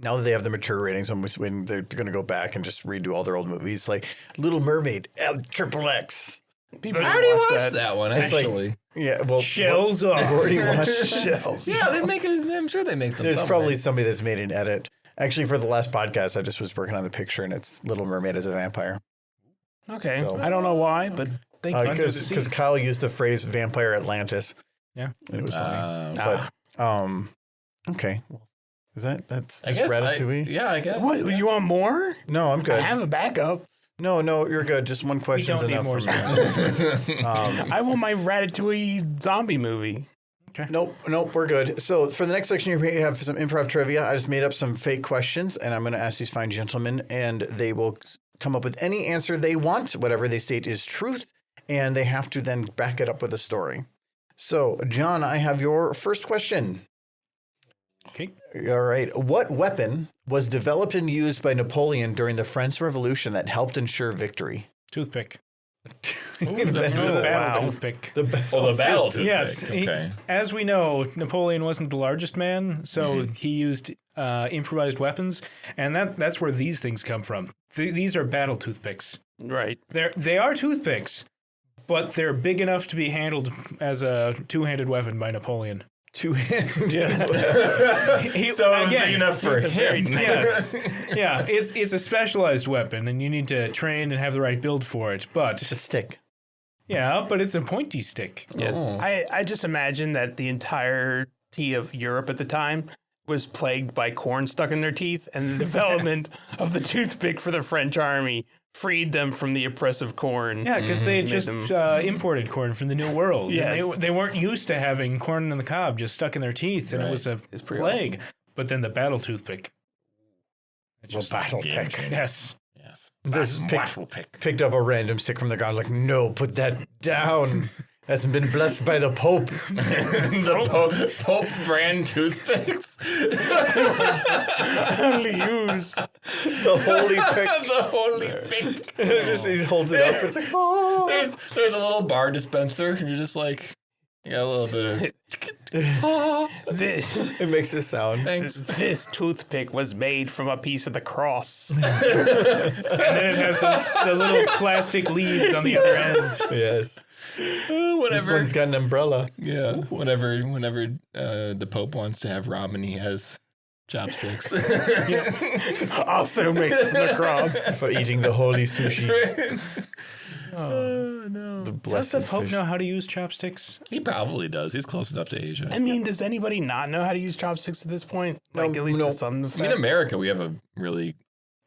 Now that they have the mature ratings, when they're going to go back and just redo all their old movies, like Little Mermaid, XXX. People I already watch watched that one, actually. Yeah, well, Shells off. I've already watched Shells. Yeah, they make it. I'm sure they make them. There's somewhere. probably somebody that's made an edit. Actually, for the last podcast, I just was working on the picture, and it's Little Mermaid as a vampire. Okay. So- I don't know why, but they Because Kyle used the phrase "vampire Atlantis." Yeah, and it was funny. Okay. Well, that's I just guess. Ratatouille? I guess. What? You want more? No, I'm I good. have a backup. No, you're good. Just one question is don't need enough more for me. I want my Ratatouille zombie movie. Nope, we're good. So for the next section, we have some improv trivia. I just made up some fake questions, and I'm going to ask these fine gentlemen, and they will come up with any answer they want, whatever they state is truth, and they have to then back it up with a story. So, John, I have your first question. Okay. All right. What weapon was developed and used by Napoleon during the French Revolution that helped ensure victory? Toothpick. The Battle toothpick. The battle toothpick. Yes. Okay. As we know, Napoleon wasn't the largest man, so he used improvised weapons, and that's where these things come from. These are battle toothpicks. Right. They are toothpicks, but they're big enough to be handled as a two-handed weapon by Napoleon. Two-handed. Yes. So it was big enough for him. Yes. Yeah, it's a specialized weapon, and you need to train and have the right build for it. But It's a stick. yeah, but it's a pointy stick. Yes. Oh. I just imagine that the entirety of Europe at the time was plagued by corn stuck in their teeth, and the development of the toothpick for the French army freed them from the oppressive corn. Yeah, because they had just them- imported corn from the New World. Yes. And they weren't used to having corn on the cob just stuck in their teeth, and it was a pretty plague. But then the battle toothpick. It's Well, battle game pick. changer. Yes. Yes. This Battle pick. picked up a random stick from the ground. Like, no, put that down. Hasn't been blessed by the Pope. The Pope brand toothpicks. only use. The holy pick. The holy pick. He holds it up. It's like, oh. There's a little bar dispenser, and you're just like, you got a little bit of. This It makes a sound. Thanks. this toothpick was made from a piece of the cross. And then it has the little plastic leaves on the other end. Yes. This Whatever. one's got an umbrella. Yeah. Whenever the Pope wants to have ramen, he has chopsticks. Also made from the cross. For eating the holy sushi. Oh no. The Does blessed the Pope fish. know how to use chopsticks? He probably does. He's close enough to Asia. I mean, does anybody not know how to use chopsticks at this point? Like, at least no. to some In effect? America, we have a really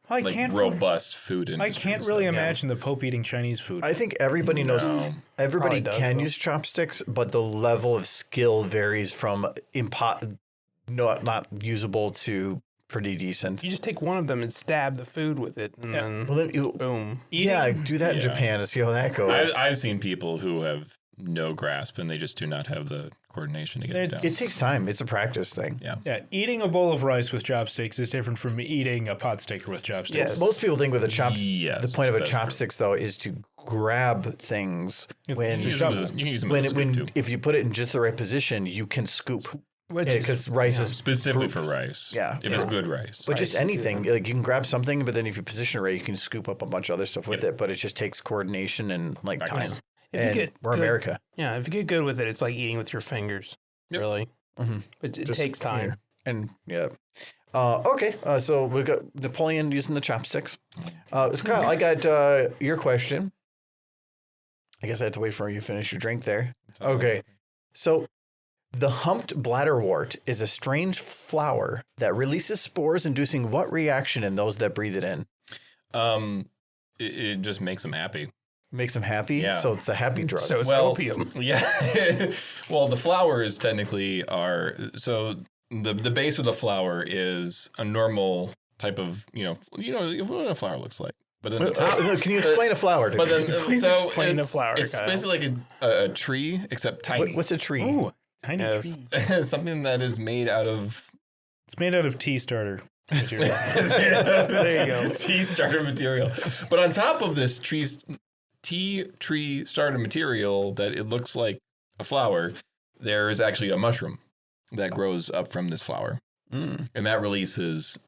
I can't robust food I industry. can't really imagine the Pope eating Chinese food. I think everybody knows. No. Everybody Probably does, can though. use chopsticks, but the level of skill varies from not usable to pretty decent. You just take one of them and stab the food with it, and then Well, then you, boom. yeah, do that in Yeah. Japan to see how that goes. I've seen people who have no grasp and they just do not have the coordination to get it done. It takes time. It's a practice thing. Yeah. Yeah, eating a bowl of rice with chopsticks is different from eating a pot sticker with chopsticks. Yes. Most people think with a Yes, the point of a that's true. chopsticks though is to grab things when You can use them as a scoop, too. if you put it in just the right position, you can scoop. Which is- Because rice is Specifically for rice. Yeah. If it's good rice. But just anything, like you can grab something, but then if you position it right, you can scoop up a bunch of other stuff with it. But it just takes coordination and like time. Practice. If you And get we're good- America. Yeah, if you get good with it, it's like eating with your fingers. Yep. Really. Mhm. But it Just takes time. here. And yeah. Okay. So we've got Napoleon using the chopsticks. So Kyle, I got your question. I guess I had to wait for you to finish your drink there. Okay. So the humped blatterwort is a strange flower that releases spores, inducing what reaction in those that breathe it in? It just makes them happy. Makes them happy. Yeah. So it's the happy drug. So it's Well, opium. Yeah. Well, the flowers technically are so the base of the flower is a normal type of what a flower looks like. But then the top. Can you explain a flower to me? But then explain a flower, It's Kyle. basically like a tree, except tiny. What's a tree? Ooh, tiny tree. Something that is made out of. It's made out of tea starter material. There you go. Tea starter material. But on top of this tea tree starter material that it looks like a flower, there is actually a mushroom that grows up from this flower. And that releases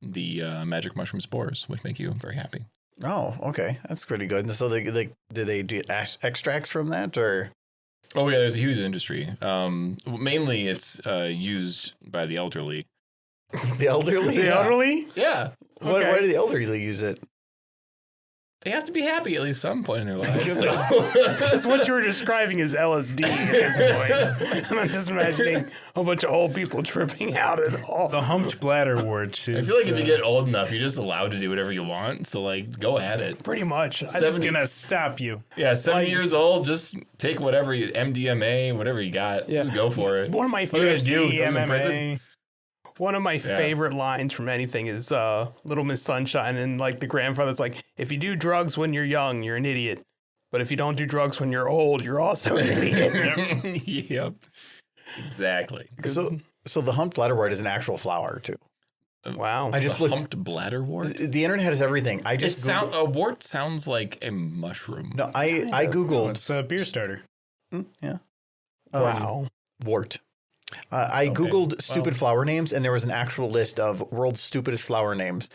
the magic mushroom spores, which make you very happy. Oh, okay. That's pretty good. And so do they do extracts from that or? Oh, yeah, there's a huge industry. Mainly it's used by the elderly. The elderly? The elderly? Yeah. Why do the elderly use it? They have to be happy at least some point in their lives. Because what you were describing is LSD at this point. And I'm just imagining a bunch of old people tripping out at all. The Humped Blatterwort. I feel like if you get old enough, you're just allowed to do whatever you want. So, go at it. Pretty much. I'm just going to stop you. Yeah, 70 years old, just take whatever MDMA, whatever you got. Yeah. Just go for it. One of my What are you favorite gonna do? Throw them in prison? One of my favorite lines from anything is Little Miss Sunshine, and the grandfather's like, if you do drugs when you're young, you're an idiot. But if you don't do drugs when you're old, you're also an idiot. Yep. Exactly. So the Humped Blatterwort is an actual flower too. Wow. I just The looked. Humped Blatterwort? The internet has everything. I just A wart sounds like a mushroom. No, I googled. It's a beer starter. Yeah. Wow. Wart. I googled stupid flower names, and there was an actual list of world's stupidest flower names.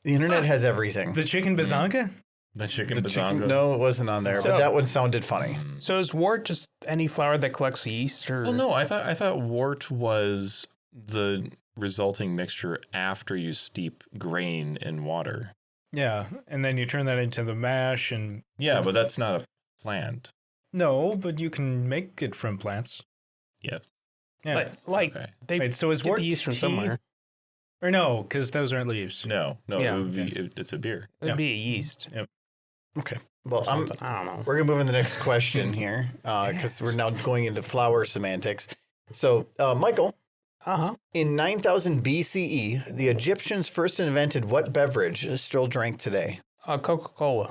The internet has everything. The chicken bazonka? The chicken The bazonga. chicken, no, it wasn't on there, So- but that one sounded funny. So is wort just any flower that collects yeast? Or Well, no, I thought wort was the resulting mixture after you steep grain in water. Yeah, and then you turn that into the mash and... Yeah, but that's not a plant. No, but you can make it from plants. Yes. Yeah. Okay. they Wait, so is get wort the yeast from tea? somewhere. Or no, because those aren't leaves. No, Yeah. it would be, it's a beer. It'd be a yeast. Okay. Well, I don't know. we're going to move on to the next question here because we're now going into flower semantics. So, Michael, in 9000 BCE, the Egyptians first invented what beverage is still drank today? Coca-Cola.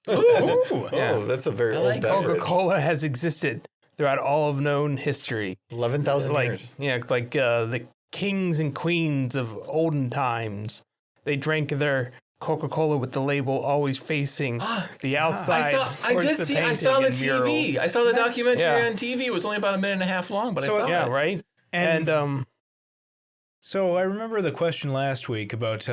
Oh, that's a very old beverage. Coca-Cola has existed throughout all of known history. 11,000 years. Yeah, the kings and queens of olden times. They drank their Coca-Cola with the label always facing the outside. I saw the TV. Murals. I saw the documentary Yeah. on TV. It was only about a minute and a half long, but I saw Yeah, it. right. And So I remember the question last week about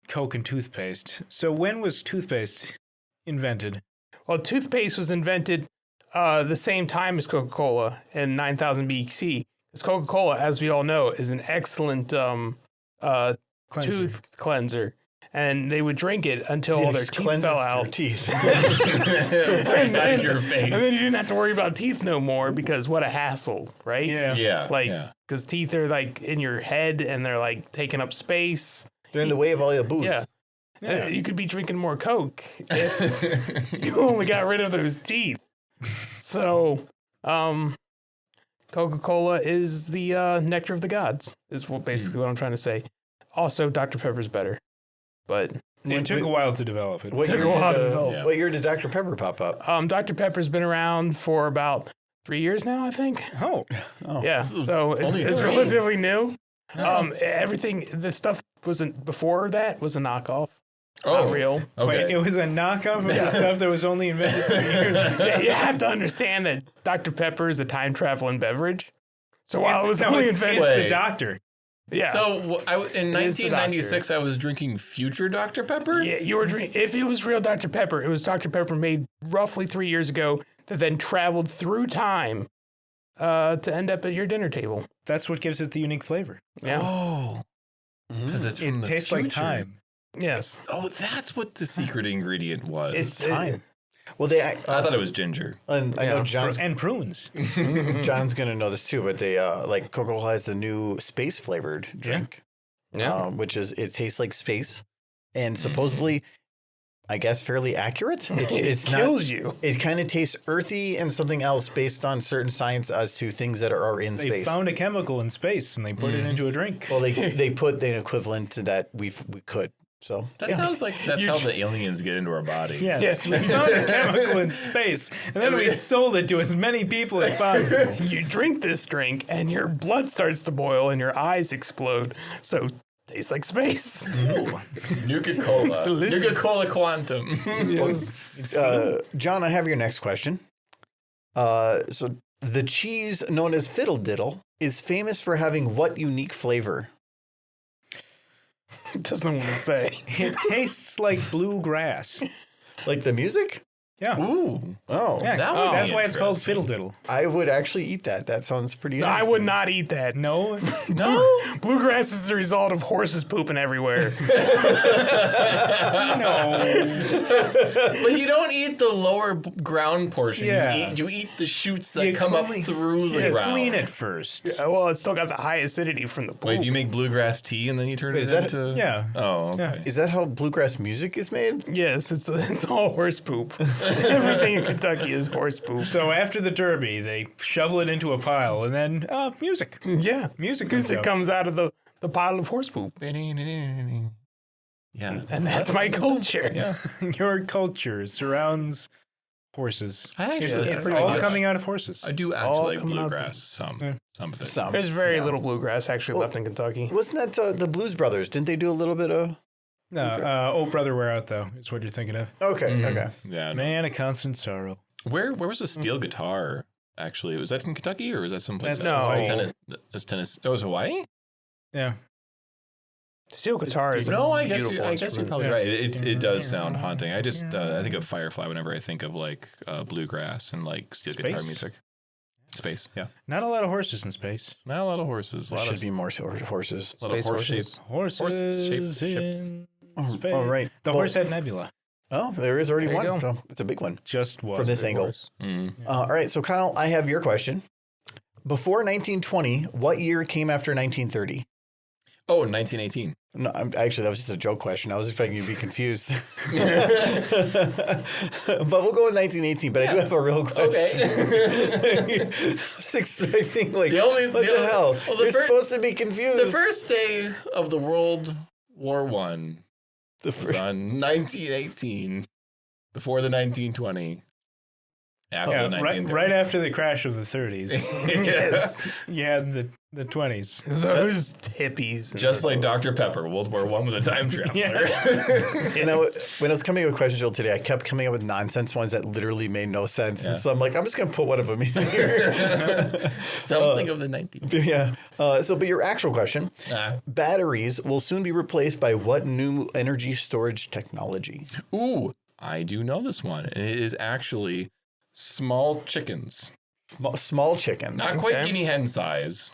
Coke and toothpaste. So when was toothpaste invented? well, toothpaste was invented the same time as Coca-Cola in 9000 BC. Because Coca-Cola, as we all know, is an excellent tooth cleanser. And they would drink it until all their It teeth cleanses fell your out. teeth. Right out of your face. And then you didn't have to worry about teeth no more because what a hassle, right? Yeah. Yeah. Because teeth are in your head and they're taking up space. They're in the way of all your booze. Yeah. Yeah. You could be drinking more Coke if you only got rid of those teeth. So, Coca-Cola is the nectar of the gods, is basically what I'm trying to say. Also, Dr. Pepper's better. But It took a while to develop it. What Took year, a while to did, develop. Yeah. what year did Dr. Pepper pop up? Dr. Pepper's been around for about 3 years now, I think. Oh, Yeah, so only it's 3. relatively new. The stuff before that was a knockoff. Not real. Okay. wait, it was a knockoff of the stuff that was only invented 3 years ago. Yeah, you have to understand that Dr. Pepper is a time traveling beverage. So while it was only it's invented, the Wait. doctor. yeah. So in It is the 1996, I was drinking Future Dr. Pepper? Yeah, you were drinking. If it was real Dr. Pepper, it was Dr. Pepper made roughly 3 years ago that then traveled through time to end up at your dinner table. That's what gives it the unique flavor. Yeah. Oh. Since it's from It the tastes like future. time. Yes. Oh, that's what the secret ingredient was. It's Time. Well, they. I thought it was ginger. And I know John's And prunes. John's gonna know this too, but they Coca-Cola has the new space flavored drink, Yeah. which is it tastes like space, and supposedly, I guess, fairly accurate. It's Kills you. It kind of tastes earthy and something else based on certain science as to things that are in They space. found a chemical in space and they put it into a drink. Well, they put the equivalent to that we could. So That sounds like that's how the aliens get into our bodies. Yes, we found a chemical in space, and then we sold it to as many people as possible. You drink this drink, and your blood starts to boil, and your eyes explode. So tastes like space. Nuka-Cola. Delicious. Nuka-Cola Quantum. John, I have your next question. So the cheese known as Fiddle-Diddle is famous for having what unique flavor? Doesn't want to say. It tastes like bluegrass. Like the music? Yeah. Ooh. Oh, Yeah, That would that's be why it's called interesting. Fiddle-Diddle. I would actually eat that. That sounds pretty. I would not eat that. No, No. Bluegrass is the result of horses pooping everywhere. no. But you don't eat the lower ground portion. Yeah. You eat the shoots that You come up clean- through the You ground. clean it first. Well, it's still got the high acidity from the poop. Wait, do you make bluegrass tea and then you turn Wait, it is that- into? Yeah. Oh, okay. Is that how bluegrass music is made? Yes, it's all horse poop. Everything in Kentucky is horse poop. So after the derby, they shovel it into a pile, and then music. Yeah, Music because comes it out. comes out of the pile of horse poop. Yeah. And that's my culture. Yeah. Your culture surrounds horses. I actually, It's I all do- coming out of horses. I do all actually like coming out bluegrass. Some of it. Some. There's very little bluegrass actually left in Kentucky. Wasn't that the Blues Brothers? Didn't they do a little bit of? No, Oh Brother Wear Out, though, is what you're thinking of. Okay, okay. Yeah. No. Man of constant sorrow. Where was the steel guitar? Actually, was that from Kentucky or was that someplace That's else? Hawaii. Tennessee. Oh, it was Hawaii? Yeah. Steel guitar is No, a I guess beautiful you're instrument. probably right. It does sound haunting. I just I think of Firefly whenever I think of like bluegrass and like steel guitar Space? music. Space, yeah. Not a lot of horses in space. Not a lot of horses. A There lot should of be more horses. lot of Space horse horses. shaped. Horses shaped ships. in Oh, space. oh, right. The Well- Horsehead Nebula. Oh, there is already There you one. go. So it's a big one Just was. from this angle. All right, so Kyle, I have your question. Before 1920, what year came after 1930? Oh, 1918. No, actually, that was just a joke question. I was expecting you to be confused. But we'll go with 1918. But I do have a real question. Okay. Expecting like, The what the hell? well, the You're fir- supposed to be confused. The first day of the World War One The was first- on 1918, before the 1920, after Yeah, the 1930. right after the crash of the 30s. Yes. You had the 20s. Those hippies. Just like Dr. Pepper, World War One was a time traveler. You know, when I was coming up with questions today, I kept coming up with nonsense ones that literally made no sense. Yeah. And so I'm like, I'm just going to put one of them in here. Something of the 19th. Yeah. But your actual question, batteries will soon be replaced by what new energy storage technology? Ooh, I do know this one. And it is actually small chickens. Small chicken. Not quite Okay. guinea hen size,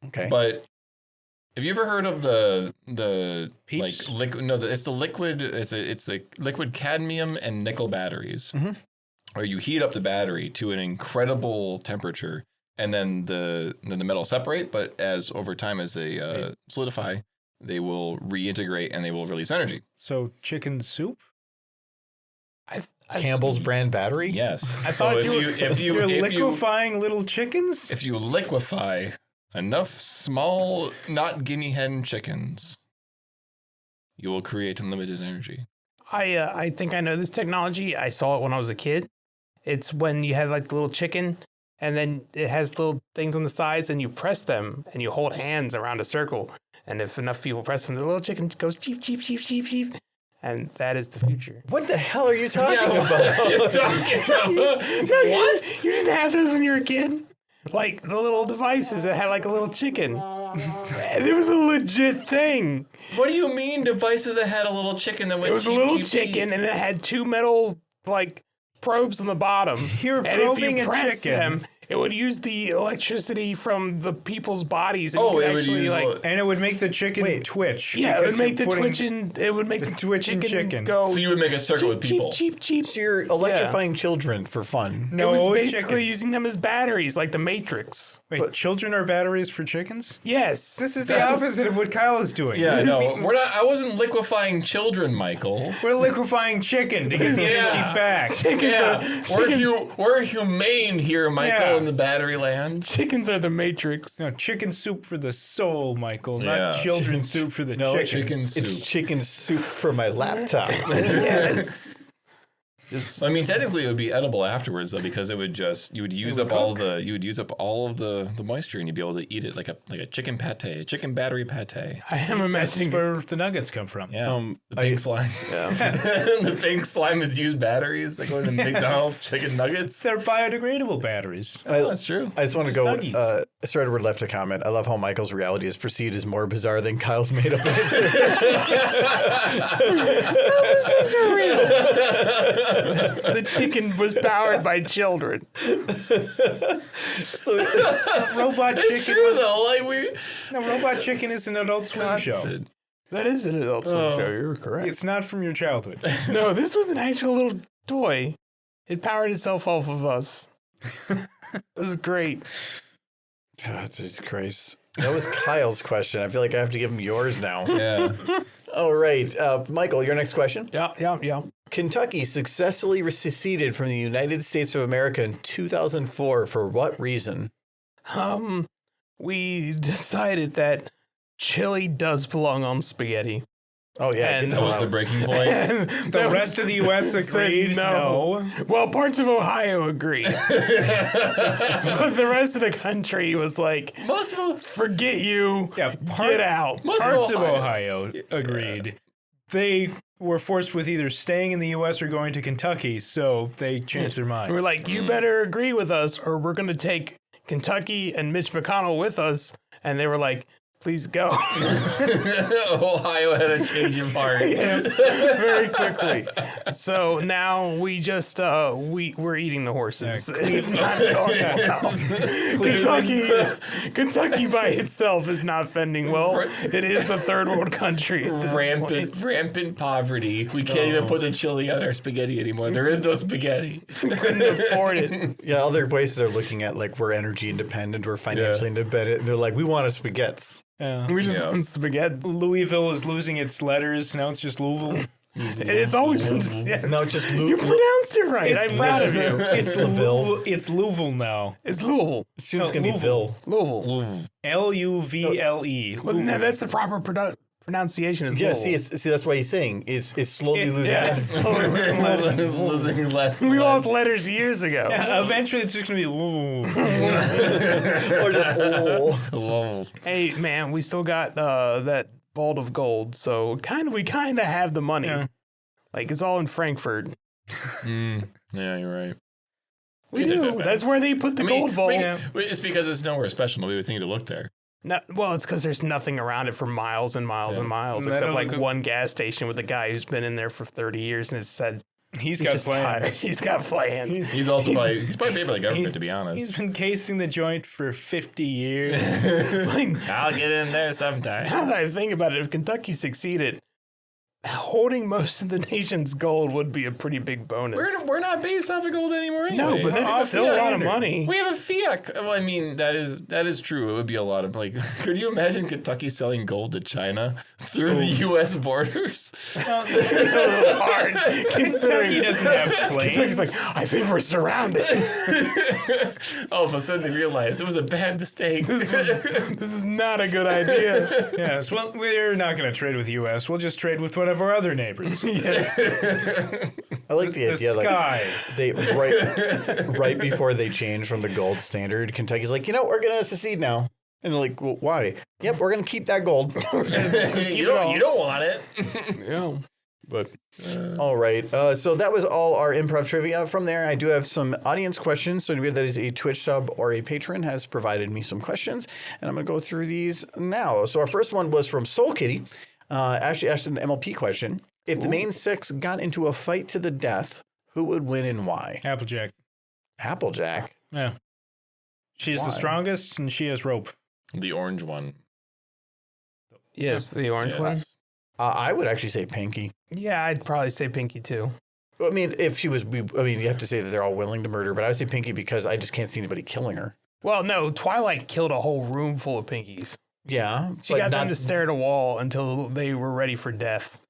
Okay. but have you ever heard of the Peeps? like liquid? No, it's the liquid. It's the liquid cadmium and nickel batteries. Mm-hmm. Or you heat up the battery to an incredible temperature, and then the metals separate. But as over time as they solidify, they will reintegrate and they will release energy. So chicken soup? Campbell's brand battery? Yes. I thought You're if you liquefying little chickens? if you liquefy enough small, not guinea hen chickens, you will create unlimited energy. I think I know this technology. I saw it when I was a kid. It's when you have like the little chicken, and then it has little things on the sides, and you press them, and you hold hands around a circle. And if enough people press them, the little chicken goes cheep, cheep, cheep, cheep, cheep. And that is the future. What the hell are you talking about? You're talking about What? You didn't have those when you were a kid? Like the little devices that had like a little chicken. It was a legit thing. What do you mean devices that had a little chicken that went It was a cheep, little cheep, chicken, cheep? and it had two metal like probes on the bottom. You're and if probing you a press chicken. them, It would use the electricity from the people's bodies. And Oh, you could it would actually, use And it would make the chicken twitch. yeah, it would because make the you're putting- twitching. It would make the twitching chicken. go. So you would make a circle with people. Cheep, cheep, cheep. So you're electrifying children for fun. It No, was basically chicken. using them as batteries, like the Matrix. Wait, children are batteries for chickens? Yes. This is the opposite of what Kyle is doing. Yeah, no, we're not. I wasn't liquefying children, Michael. We're liquefying chicken to get the energy back. Yeah, we're humane here, Michael, Yeah. in the battery land. Chickens are the Matrix. No, chicken soup for the soul, Michael, Yeah. not children soup for the No, chickens. Chicken soup. It's chicken soup for my laptop. Yes. I mean, technically, it would be edible afterwards, though, because you would use up all of the moisture, and you'd be able to eat it like a chicken pate, chicken battery pate. I am That's imagining. where the nuggets come from. Yeah, the pink slime. Yeah, the pink slime is used batteries. They go into McDonald's chicken nuggets. They're biodegradable batteries. That's true. I just want to go. Snuggies. Sir Edward left a comment. I love how Michael's reality is perceived as more bizarre than Kyle's made up answer. The chicken was powered by children. Robot It's chicken. true though. Like we. No, Robot Chicken is an Adult Swim show. That is an Adult Swim show. You're correct. It's not from your childhood. No, this was an actual little toy. It powered itself off of us. This is great. God, Jesus Christ. That was Kyle's question. I feel like I have to give him yours now. Yeah. All right. Michael, your next question. Yeah. Kentucky successfully seceded from the United States of America in 2004 for what reason? We decided that chili does belong on spaghetti. Oh, yeah. And- get That was the out. breaking point. The rest of the U.S. agreed. no. Well, parts of Ohio agreed. But the rest of the country was like, Most of them. forget you. Yeah, Get out. Parts of Ohio agreed. They were forced with either staying in the U.S. or going to Kentucky, so they changed their minds. We're like, you better agree with us or we're going to take Kentucky and Mitch McConnell with us. And they were like, please go. Ohio had a change of heart. Yes, very quickly. So now we just we're eating the horses. It's not going well. Kentucky by itself is not fending well. It is the third world country. At this point. Rampant poverty. We can't even put the chili on our spaghetti anymore. There is no spaghetti. We couldn't afford it. Yeah, other places are looking at like we're energy independent, we're financially independent. They're like, we want a spaghettis. We just want spaghetti. Louisville is losing its letters. Now it's just Louisville. It's always been. Yeah. No, it's just You pronounced it right. I'm proud of you. It's Louisville. It's Louisville now. It's Louisville. Soon it's going to be Ville. Louisville. Luvle. Well, no, that's the proper pronunciation. Is Yeah, Louisville. see, that's why he's saying it's slowly losing. Yeah, it's slowly losing letters. It's losing less. We lost letters years ago. Yeah, eventually it's just going to be Louisville. Or just Hey, man, we still got that vault of gold, so we kind of have the money. Yeah. Like it's all in Frankfurt. Yeah, you're right. We We did do. that back. That's where they put the gold vault. It's because it's nowhere special. Nobody would think to look there. No, well, it's because there's nothing around it for miles and miles and miles, And except that'll like look- one gas station with a guy who's been in there for 30 years and has said He's he's got just tired. plans. He's got plans. He's probably paid by the government, to be honest. He's been casing the joint for 50 years. Like, I'll get in there sometime. now that I think about it, if Kentucky succeeded, holding most of the nation's gold would be a pretty big bonus. We're not based off of gold anymore anyway. No, but that's still a lot of money. We have a fiat. Well, I mean, that is true. It would be a lot of like. Could you imagine Kentucky selling gold to China through the U.S. borders? Hard. Kentucky Considering doesn't have planes. Kentucky's like, I think we're surrounded. All of a sudden, they realize it was a bad mistake. This is not a good idea. Yes, well, we're not going to trade with U.S. We'll just trade with one of our other neighbors. Yes. I like the The idea like sky. they right before they change from the gold standard, Kentucky's like, we're gonna secede now. And they're like, well, why? Yep, we're gonna keep that gold. you don't want it. Yeah. But all right. So that was all our improv trivia. From there, I do have some audience questions. So anybody that is a Twitch sub or a patron has provided me some questions, and I'm gonna go through these now. So our first one was from Soul Kitty. Actually asked an MLP question. If the main six got into a fight to the death, who would win and why? Applejack. Applejack. Yeah. She's Why? the strongest, and she has rope. The orange one. Yes, the orange one. I would actually say Pinky. Yeah, I'd probably say Pinky too. I mean, if she was, you have to say that they're all willing to murder, but I would say Pinky because I just can't see anybody killing her. Well, no, Twilight killed a whole room full of Pinkies. Yeah. She got them to stare at a wall until they were ready for death.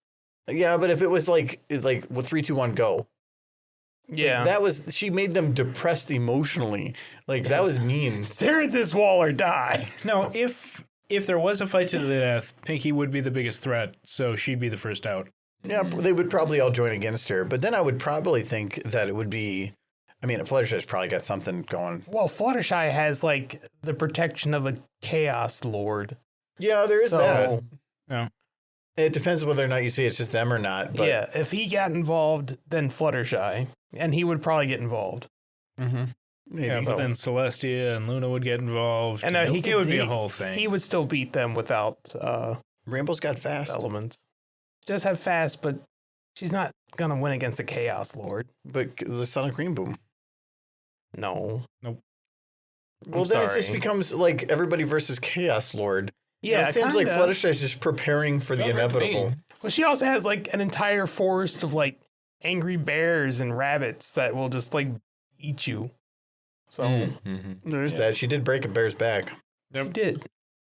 Yeah, but if it was like 3, 2, 1, go. Yeah. She made them depressed emotionally. Like, that was mean. Stare at this wall or die. No, if there was a fight to the death, Pinky would be the biggest threat, so she'd be the first out. Yeah, they would probably all join against her. But then I would probably think that it would be, I mean, Fluttershy's probably got something going. Well, Fluttershy has like the protection of a Chaos Lord. Yeah, there is that. Yeah. It depends whether or not you say it's just them or not. But Yeah, if he got involved, then Fluttershy, and he would probably get involved. Mm-hmm. Maybe. Yeah, but then Celestia and Luna would get involved. And it would be a whole thing. He would still beat them without Rainbow's got fast. elements. She does have fast, but she's not gonna win against a Chaos Lord. But the Sonic Green Boom. No. Nope. Well, then it just becomes like everybody versus Chaos Lord. Yeah, it seems like kinda. Fluttershy's just preparing for the Sounds like inevitable. me. Well, she also has like an entire forest of like angry bears and rabbits that will just like eat you. So Mm-hmm. There's that. She did break a bear's back. she did.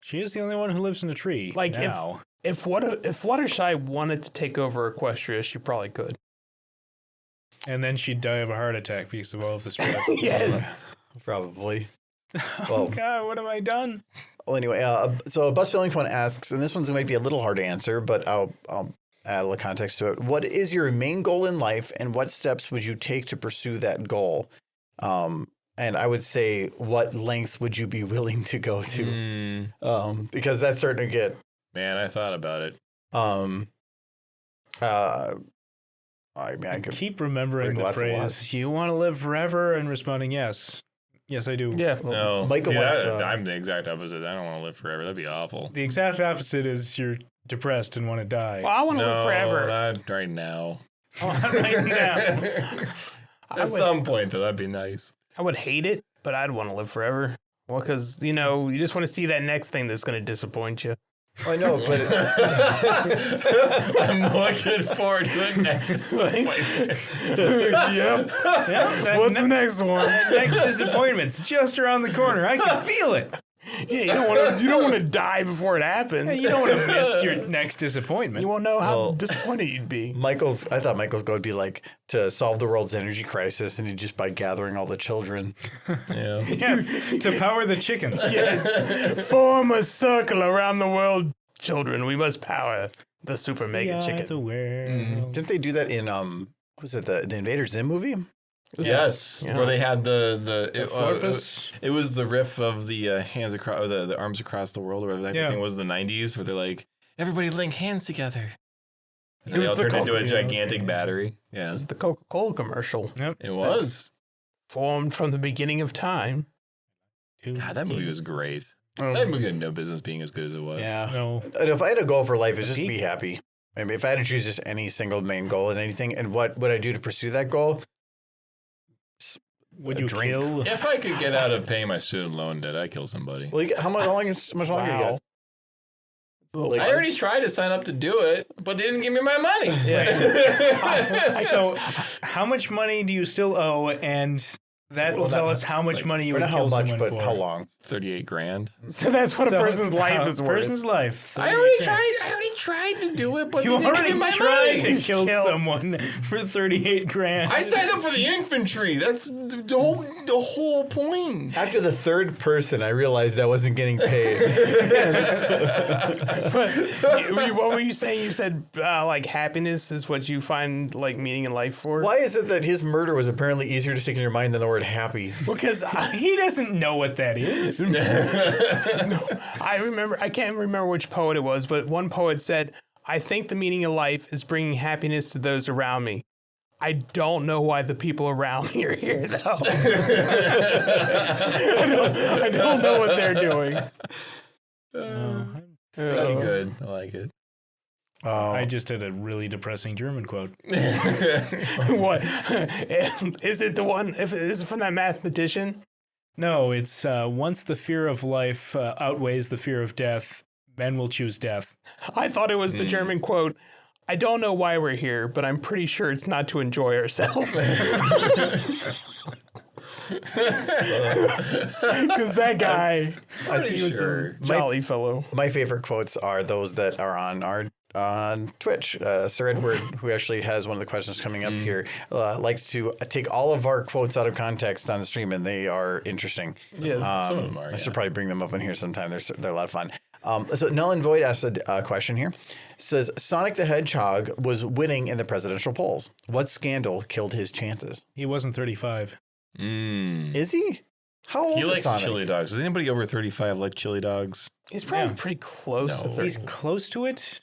She is the only one who lives in a tree. Like, now. If Fluttershy wanted to take over Equestria, she probably could. And then she'd die of a heart attack because of all of the stress. Yes. Probably. Oh, Well, God, what have I done? well, anyway, so Bus Fillington asks, and this one's might be a little hard to answer, but I'll add a little context to it. What is your main goal in life, and what steps would you take to pursue that goal? And I would say, what lengths would you be willing to go to? Because that's starting to get. Man, I thought about it. I mean, I could keep remembering break the lots of phrase, laws. you want to live forever, and responding yes. Yes, I do. Yeah. No, Michael See, wants, I'm the exact opposite. I don't want to live forever. That'd be awful. The exact opposite is you're depressed and want to die. Well, I want to No, live forever. not right now. Right now. At some point, though, that'd be nice. I would hate it, but I'd want to live forever. Well, because, you just want to see that next thing that's going to disappoint you. I know, but I'm looking forward to it next. Yep. What's the next one? Next disappointment's just around the corner. I can feel it. Yeah, you don't want to die before it happens. You don't want to miss your next disappointment. You won't know how Well- disappointed you'd be. I thought Michael's goal would be like to solve the world's energy crisis, and just by gathering all the children. Yeah. Yes, to power the chickens. Yes. Form a circle around the world, children. We must power the super mega chicken. The world. Didn't they do that in was it the Invader Zim movie? Yes, Yeah. where they had the Florpus? it was the riff of the hands across the arms across the world, or whatever that Yeah. thing was. The 90s, where they're like, everybody link hands together. And It they was all the turned into a Coke- gigantic battery. Yeah, It was the Coca-Cola commercial, it was. formed from the beginning of time. God, that movie was great. Um, That movie had no business being as good as it was. Yeah. No. And if I had a goal for life, it's just to Peak. be happy. I mean, if I had to choose just any single main goal in anything, and what would I do to pursue that goal? Would A you drink. kill? If I could get out of paying my student loan debt, I'd kill somebody. Well, how much longer you got? Like, I already tried to sign up to do it, but they didn't give me my money. So, how much money do you still owe? And that will tell us how much money you Or would not how kill much, someone but for. how long? 38 grand. So that's what a person's life is worth. Person's life. I already tried to do it, but You they didn't already give me my tried money. to kill someone for 38 grand. I signed up for the infantry. That's the whole point. After the third person, I realized I wasn't getting paid. What were you saying? You said like happiness is what you find like meaning in life for. Why is it that his murder was apparently easier to stick in your mind than the word happy? Because He doesn't know what that is. I can't remember which poet it was, but one poet said, "I think the meaning of life is bringing happiness to those around me. I don't know why the people around me are here, though. I don't know what they're doing." That's good. I like it. I just had a really depressing German quote. What is it? The one? Is it from that mathematician? No, it's once the fear of life outweighs the fear of death, men will choose death. I thought it was the German quote. I don't know why we're here, but I'm pretty sure it's not to enjoy ourselves. Because that guy, he was a jolly fellow. My favorite quotes are those that are on Twitch. Sir Edward, who actually has one of the questions coming up here, likes to take all of our quotes out of context on the stream, and they are interesting. Yeah, some of them are. I should probably bring them up in here sometime. They're a lot of fun. So Null and Void asked a question here. Says Sonic the Hedgehog was winning in the presidential polls. What scandal killed his chances? He wasn't 35. Is he? How old He is likes Sonic? chili dogs. Does anybody over 35 like chili dogs? he's probably pretty close to 30. He's close to it.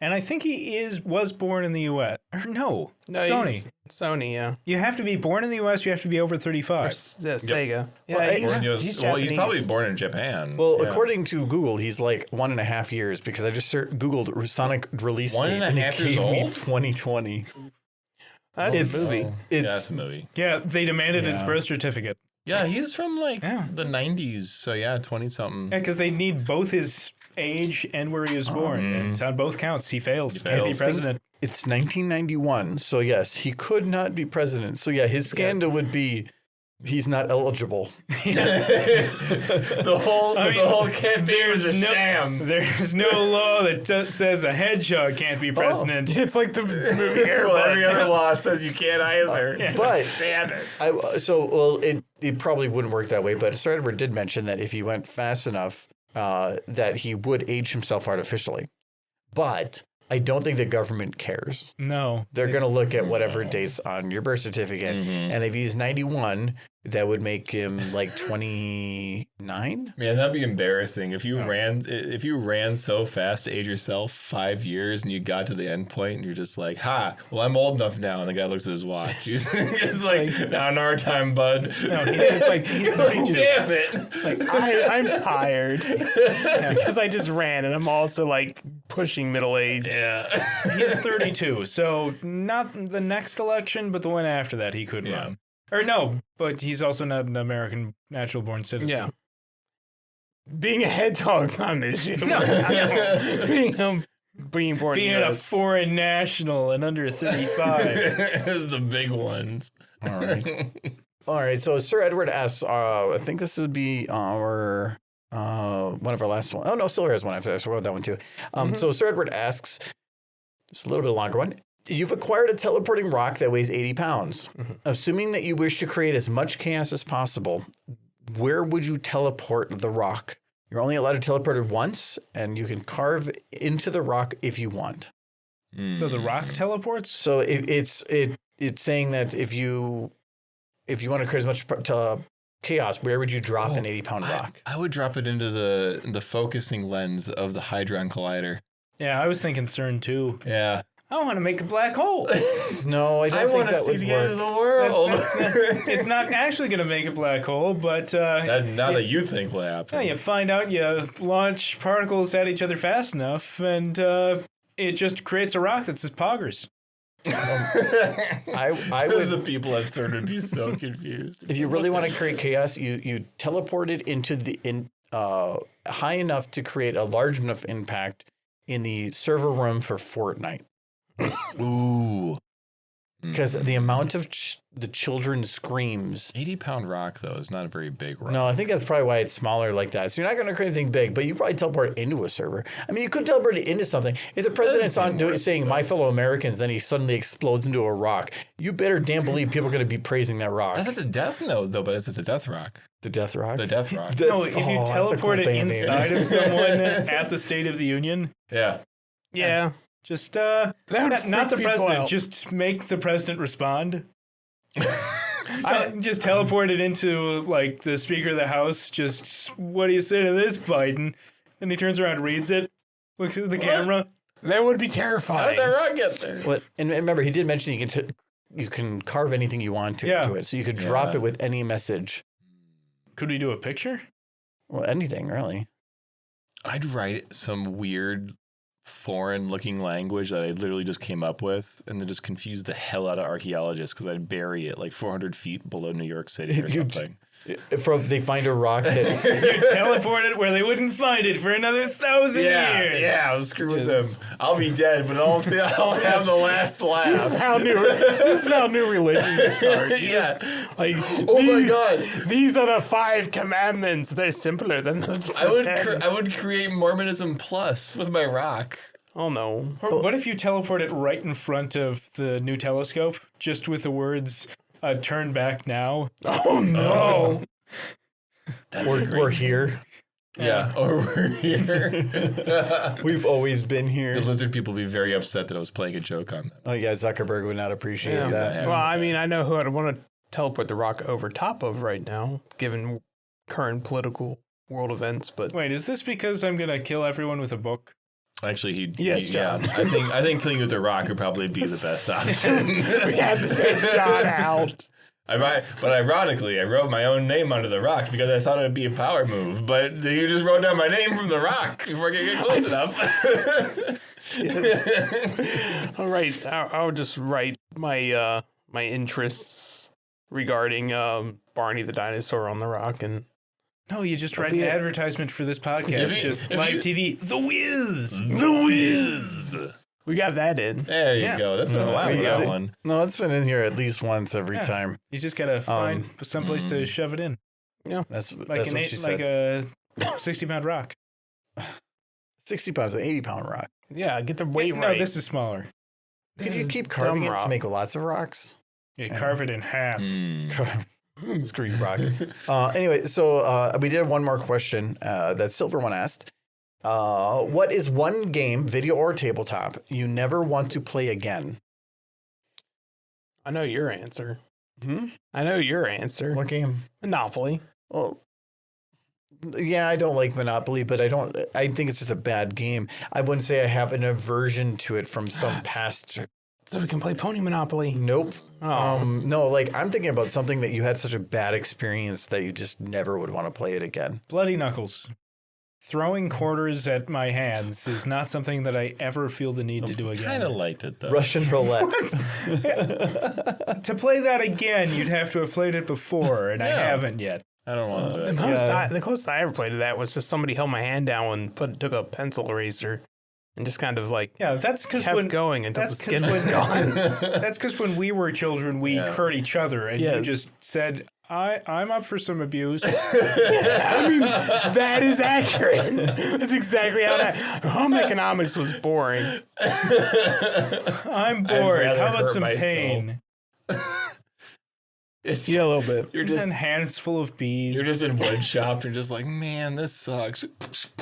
And I think he was born in the U.S. Or no, Sony. Sony, yeah. You have to be born in the U.S. You have to be over 35. Sega. Yeah, Well, he's he's probably born in Japan. Well, according to Google, he's like 1.5 years because I just Googled Sonic release date. 1.5 years old? 2020. That's a movie. Yeah, It's that's a movie. Yeah, they demanded his birth certificate. Yeah, he's from like Yeah. the 90s. So yeah, 20 something. Yeah, because they need both his age and where he was born. And on both counts, he fails. Can't be fails. president. It's 1991, so yes, he could not be president. So yeah, his scandal would be he's not eligible. The whole campaign was a sham. There's no law that says a hedgehog can't be president. It's like the movie Well, every other law says you can't either. But Damn it. it probably wouldn't work that way. But Sir Edward did mention that if he went fast enough, that he would age himself artificially. But I don't think the government cares. No. They're going to look at whatever dates on your birth certificate. And if he's 91, that would make him like 29. Man, that'd be embarrassing if you ran so fast to age yourself 5 years and you got to the end point and you're just like, ha, well, I'm old enough now. And the guy looks at his watch. He's like, now in our time, bud. No, it's like he's 32. Damn it. It's like, I'm tired because I just ran and I'm also like pushing middle age. Yeah. He's 32, so not the next election, but the one after that he could run. Or no, but he's also not an American natural-born citizen. Yeah. Being a hedgehog's not an issue. Being born Being a foreign national and under 35. The big ones. All right. So Sir Edward asks, I think this would be our one of our last ones. Oh, no, Silver has one after this. I wrote that one too. So Sir Edward asks, it's a little bit longer one. You've acquired a teleporting rock that weighs 80 pounds. Assuming that you wish to create as much chaos as possible, where would you teleport the rock? You're only allowed to teleport it once, and you can carve into the rock if you want. So the rock teleports? So it's saying that if you want to create as much chaos, where would you drop an 80-pound rock? I would drop it into the focusing lens of the Hadron Collider. Yeah, I was thinking CERN too. Yeah. I want to make a black hole. No, I don't think that would the work. end of the world. It's not actually going to make a black hole, but Now that you think will happen. yeah, you find out you launch particles at each other fast enough, and it just creates a rock that's just poggers. I would. The people at CERN would be so confused. If you really want to create chaos, you teleport it into high enough to create a large enough impact in the server room for Fortnite. Ooh. Because the amount of the children's screams. 80-pound rock, though, is not a very big rock. No, I think that's probably why it's smaller like that. So you're not going to create anything big, but you probably teleport it into a server. I mean, you could teleport it into something. If the president's on saying "my fellow Americans," then he suddenly explodes into a rock. You better damn believe people are going to be praising that rock. That's at the Death Note, though, but it's at the Death Rock. The Death Rock. The Death Rock. No, if you teleport it inside of someone at the State of the Union, Yeah. Yeah. just That would not the freak people president, out. just make the president respond. Just teleport it into like the Speaker of the House. Just what do you say to this, Biden? Then he turns around, reads it, looks at the camera. That would be How terrifying. did that rock get there? What? And remember, he did mention you can carve anything you want to it, so you could drop it with any message. Could we do a picture? Well, anything really. I'd write some weird foreign-looking language that I literally just came up with and then just confuse the hell out of archaeologists because I'd bury it like 400 feet below New York City or something. They find a rock that's You teleport it where they wouldn't find it for another 1,000 years. Yeah, I'll screw with them. I'll be dead, but I'll have the last laugh. This is how new religions start. Yeah. Oh my God. These are the 5 commandments. They're simpler than those. I would create Mormonism Plus with my rock. Oh no. Or what if you teleport it right in front of the new telescope, just with the words "Turn back now"? Oh no. we're here. Yeah, or we're here. We've always been here. The lizard people would be very upset that I was playing a joke on them. Oh yeah, Zuckerberg would not appreciate that. Well, I mean, I know who I'd want to teleport the rock over top of right now, given current political world events. But Wait, is this because I'm gonna kill everyone with a book? Actually, Yes, John. Yeah, I think killing with a rock would probably be the best option. we had to take John out. But ironically, I wrote my own name onto the rock because I thought it would be a power move. But you just wrote down my name from the rock before I could get close enough. All right, I'll just write my my interests regarding Barney the dinosaur on the rock, and No, you just write an advertisement for this podcast. Just live TV. The Wiz. The Wiz. We got that in. There you go. That's been a while for that one. No, it's been in here at least once every time. You just gotta find someplace to shove it in, That's like what she said. a 60-pound rock. 60 pounds, an 80-pound rock. Yeah, get the weight No, right. this is smaller. Could you is keep carving dumb it rock. to make lots of rocks? You carve it in half. Screw you, rock. Anyway, so we did have one more question that Silver one asked. What is one game, video or tabletop, you never want to play again? I know your answer. Hmm? I know your answer. What game? Monopoly. Well, yeah, I don't like Monopoly, but I think it's just a bad game. I wouldn't say I have an aversion to it from some past. So we can play Pony Monopoly. Nope. Oh. No, like I'm thinking about something that you had such a bad experience that you just never would want to play it again. Bloody knuckles. Throwing quarters at my hands is not something that I ever feel the need to do again. Kind of liked it though. Russian roulette. To play that again, you'd have to have played it before, and I haven't yet. I don't want to. The closest I ever played to that was just somebody held my hand down and took a pencil eraser and just kind of like That's because kept when going until the that's skin 'cause was when- gone. That's because when we were children, we hurt each other, and you Yes. just said, I'm up for some abuse. I mean, that is accurate. That's exactly how that. Home economics was boring. I'm bored. rather How about hurt some myself. pain? It's, Yeah, a little bit. You're just And hands full of bees. You're just in wood shop. You're just like, man, this sucks. Just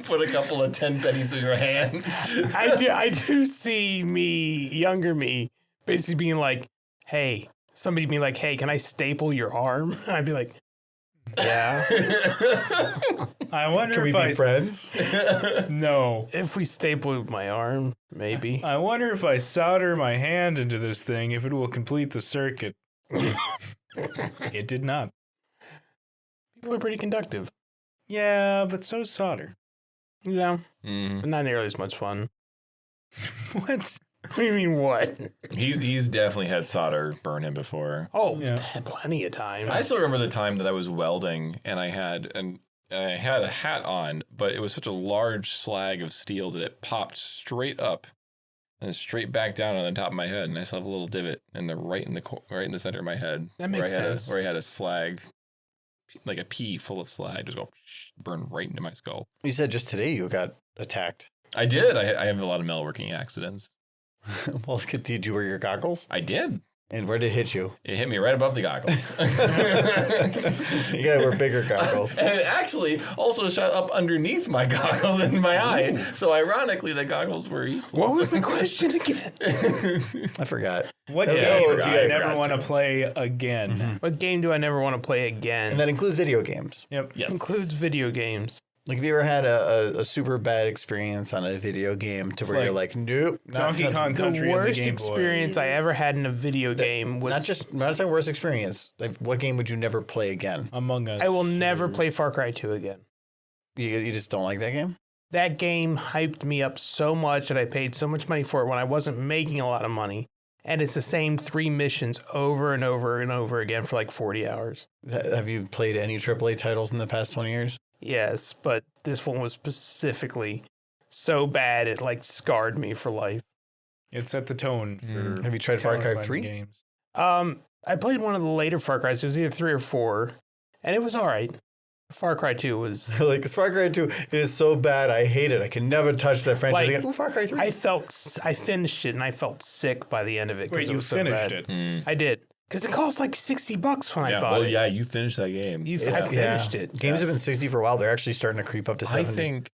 put a couple of 10 pennies in your hand. I do see younger me, basically being like, hey, somebody being like, hey, can I staple your arm? I'd be like, yeah. I wonder Can we if be friends? No. If we staple my arm, maybe. I wonder if I solder my hand into this thing, if it will complete the circuit. It did not. People are pretty conductive. Yeah, but so is solder. You know, Mm. but not nearly as much fun. What? What do you mean, what? He's definitely had solder burn him before. Oh, Yeah. plenty of time. I still remember the time that I was welding and I had a hat on, but it was such a large slag of steel that it popped straight up and straight back down on the top of my head, and I still have a little divot right in the center of my head. That makes sense. Where I had a slag, like a pea full of slag, just go burn right into my skull. You said just today you got attacked. I did. I have a lot of metalworking accidents. Well, did you wear your goggles? I did. And where did it hit you? It hit me right above the goggles. You gotta wear bigger goggles. And it actually also shot up underneath my goggles in my eye. So ironically, the goggles were useless. What was the question again? I forgot. What Oh, game yeah, do I you never forgot want to to. play again? What game do I never want to play again? And that includes video games. Yep. Yes. includes video games. Like, have you ever had a super bad experience on a video game to where you're like, nope, not Donkey Kong The Country and the worst Game Boy. experience I ever had in a video game was not saying worst experience. Like, what game would you never play again? Among Us. I will never play Far Cry 2 again. You just don't like that game? That game hyped me up so much that I paid so much money for it when I wasn't making a lot of money. and it's the same 3 missions over and over and over again for like 40 hours. Have you played any AAA titles in the past 20 years? Yes, but this one was specifically so bad it like scarred me for life. It set the tone for. Have you tried Far Cry 3? Games. I played one of the later Far Cry's. It was either 3 or 4, and it was all right. Far Cry 2 was Like, Far Cry 2 is so bad, I hate it. I can never touch that franchise Like, again. Ooh, Far Cry 3. I finished it and I felt sick by the end of it. 'cause Wait, it you was so finished bad. it? I did. Because it cost like $60 when I bought well, it. yeah, you finished that game. I finished it. Games have been 60 for a while. They're actually starting to creep up to 70. I think,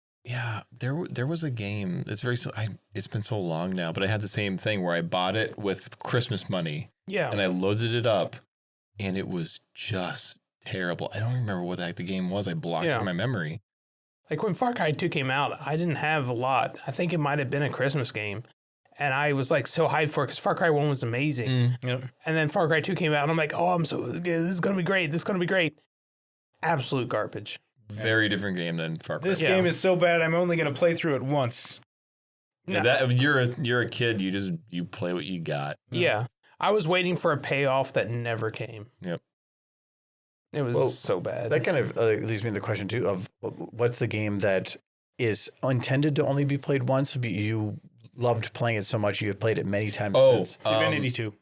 there was a game. It's been so long now, but I had the same thing where I bought it with Christmas money. Yeah. And I loaded it up, and it was just terrible. I don't remember what the heck the game was. I blocked it from my memory. Like when Far Cry 2 came out, I didn't have a lot. I think it might have been a Christmas game. And I was like so hyped for it because Far Cry 1 was amazing. Yep. And then Far Cry 2 came out and I'm like, oh, this is going to be great. This is going to be great. Absolute garbage. Very different game than Far Cry. This game is so bad, I'm only going to play through it once. Yeah, you're a kid. You play what you got. Yeah. I was waiting for a payoff that never came. Yep. It was so bad. That kind of leads me to the question, too, of what's the game that is intended to only be played once, but you loved playing it so much you have played it many times since? Divinity 2.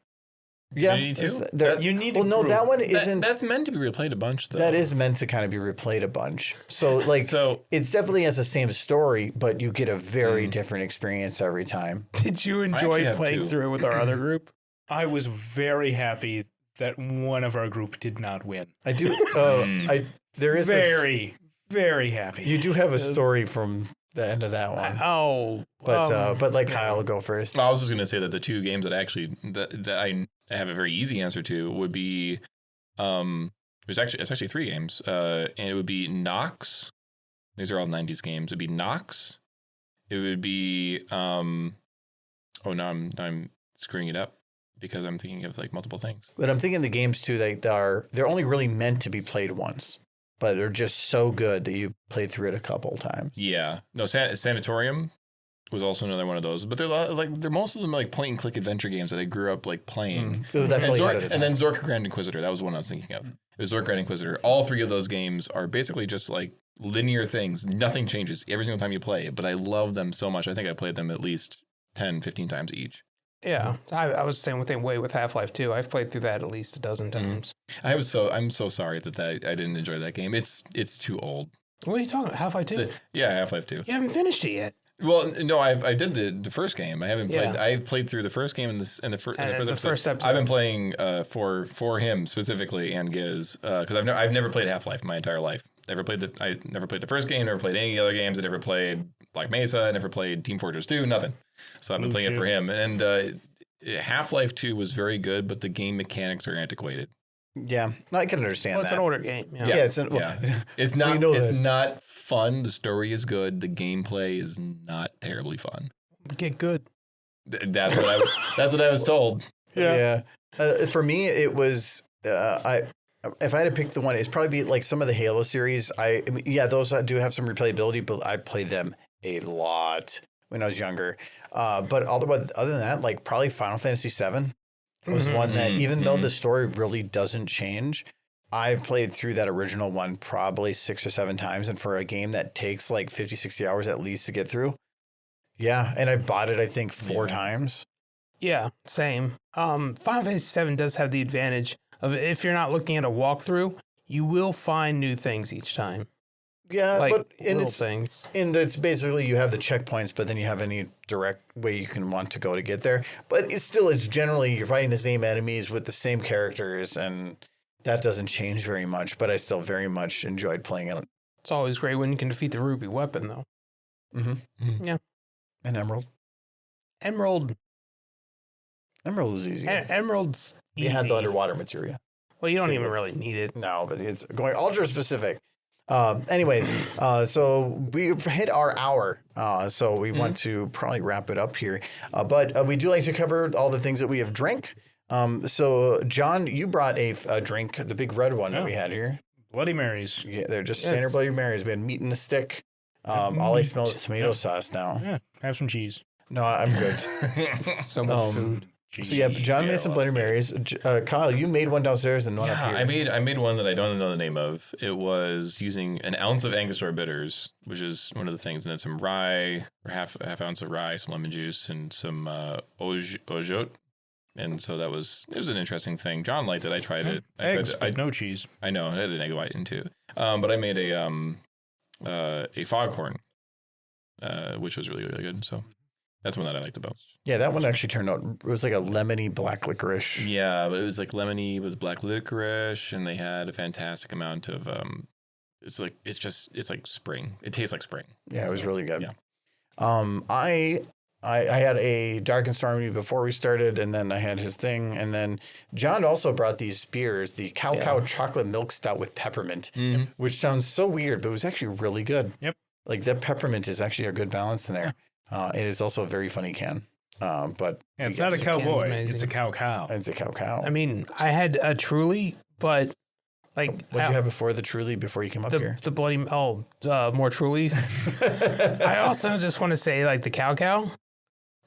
Yeah. Divinity 2? You need Well, no, that one isn't. That's meant to be replayed a bunch, though. That is meant to kind of be replayed a bunch. So, like, it's definitely has the same story, but you get a very different experience every time. Did you enjoy playing through it with our other group? I was very happy that one of our group did not win. I do. There is very happy. You do have a story from the end of that one. But like Kyle will go first. I was just gonna say that the 2 games that actually that I have a very easy answer to would be, it's actually 3 games, and it would be Nox. These are all 90s games. It'd be Nox. It would be now I'm screwing it up because I'm thinking of like multiple things. But I'm thinking the games too. They're only really meant to be played once, but they're just so good that you played through it a couple times. Yeah, no, Sanatorium was also another one of those, but they're most of them like point and click adventure games that I grew up like playing. And then Zork Grand Inquisitor, that was the one I was thinking of. It was Zork Grand Inquisitor. All 3 of those games are basically just like linear things. Nothing changes every single time you play, but I love them so much. I think I played them at least 10, 15 times each. Yeah, I was the same way with Half-Life 2. I've played through that at least a dozen times. I'm so sorry that I didn't enjoy that game. It's too old. What are you talking about? Half-Life 2? Half-Life 2. You haven't finished it yet. Well, no, I did the first game. I haven't played. I played through the first game and the first episode. I've been playing for him specifically and Giz because I've never played Half-Life my entire life. I never played the first game. Never played any other games. I never played Black Mesa. I never played Team Fortress 2. Nothing. So I've been playing it for him. And Half-Life 2 was very good, but the game mechanics are antiquated. Yeah, I can understand that. It's an older game. Yeah, it's not. It's not fun. The story is good. The gameplay is not terribly fun. Get good. That's what I was told. Yeah. For me, it was if I had to pick the one, it'd probably be like some of the Halo series. Those do have some replayability, but I played them a lot when I was younger. But other than that, like probably Final Fantasy VII was one that, even though the story really doesn't change, I've played through that original one probably 6 or 7 times. And for a game that takes like 50, 60 hours at least to get through. Yeah. And I bought it, I think, 4 times. Yeah, same. Final Fantasy VII does have the advantage of, if you're not looking at a walkthrough, you will find new things each time. Yeah, like little things. And it's basically you have the checkpoints, but then you have any direct way you can want to go to get there. But it's generally you're fighting the same enemies with the same characters, and that doesn't change very much. But I still very much enjoyed playing it. It's always great when you can defeat the ruby weapon, though. Mm-hmm. Yeah. And Emerald. Emerald was easy. Emerald's easy. You had the underwater materia. Well, you don't even really need it. No, but it's going ultra specific. So we hit our hour, so we want to probably wrap it up here. But we do like to cover all the things that we have drank. So, John, you brought a drink, the big red one that we had here. Bloody Marys. Yeah, they're just standard Bloody Marys. We had meat in a stick. All I smell is tomato sauce now. Yeah, have some cheese. No, I'm good. So much food. So yeah, John made some Bloody Marys. Kyle, you made one downstairs and one up here. I made one that I don't know the name of. It was using an ounce of Angostura bitters, which is one of the things, and then some rye, or half ounce of rye, some lemon juice, and some ojote. And so it was an interesting thing. John liked it. I tried it. Eggs, but no cheese. I know, it had an egg white in too. But I made a foghorn, which was really, really good. So that's one that I liked the most. Yeah, that one actually turned out, it was like a lemony black licorice. Yeah, but it was like lemony with black licorice, and they had a fantastic amount of it's like spring. It tastes like spring. Yeah, it was really good. Yeah. I had a dark and stormy before we started, and then I had his thing, and then John also brought these beers, the Cow chocolate milk stout with peppermint, which sounds so weird, but it was actually really good. Yep. Like that peppermint is actually a good balance in there. It is also a very funny can. But it's not a cowboy. amazing. It's a cow. It's a cow. I mean, I had a Truly, but like What'd you have before the Truly before you came up here? the bloody more Trulies. I also just want to say like the cow.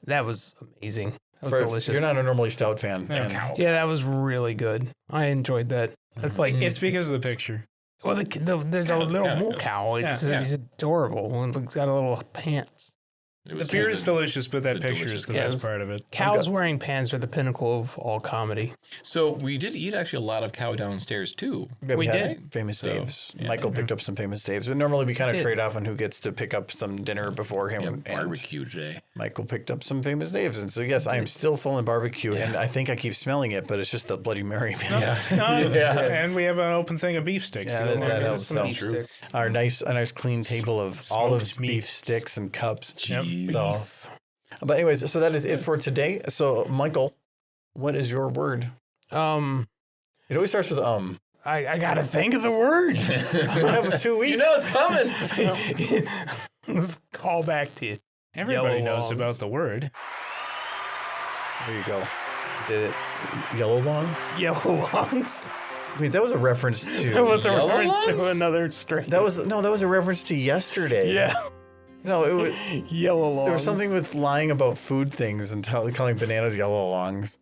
That was amazing. That was delicious. You're not a normally stout fan. Yeah, that was really good. I enjoyed that. That's like It's because of the picture. well, there's a little moo cow. It's adorable. It's got a little pants. The beer is delicious, but that picture is the best part of it. Cows wearing pants are the pinnacle of all comedy. So we did eat actually a lot of cow downstairs too. Yeah, We had did. Famous Dave's. Michael picked up some Famous Dave's. But normally we kind of trade off on who gets to pick up some dinner before him. And Barbecue today. Michael picked up some Famous Dave's. And so, yes, I am still full in barbecue. And I think I keep smelling it, but it's just the Bloody Mary. And we have an open thing of beef sticks. Yeah, too. that helps. Some So beef sticks. a nice clean table of olives, meat. beef sticks, and cups. Jeez. So, but anyways, so that is it for today. So, Michael, what is your word? It always starts with I gotta think of the word. We have 2 weeks. You know it's coming. Let's call back to you. Everybody Yellow knows longs. about the word. There you go. Did it? Yellow long. Yellow longs. Wait, that was a reference That to. was a Yellow reference to longs? another string. That was a reference to yesterday. Yeah. No, it was. Yellow longs. There was something with lying about food things and calling bananas yellow longs.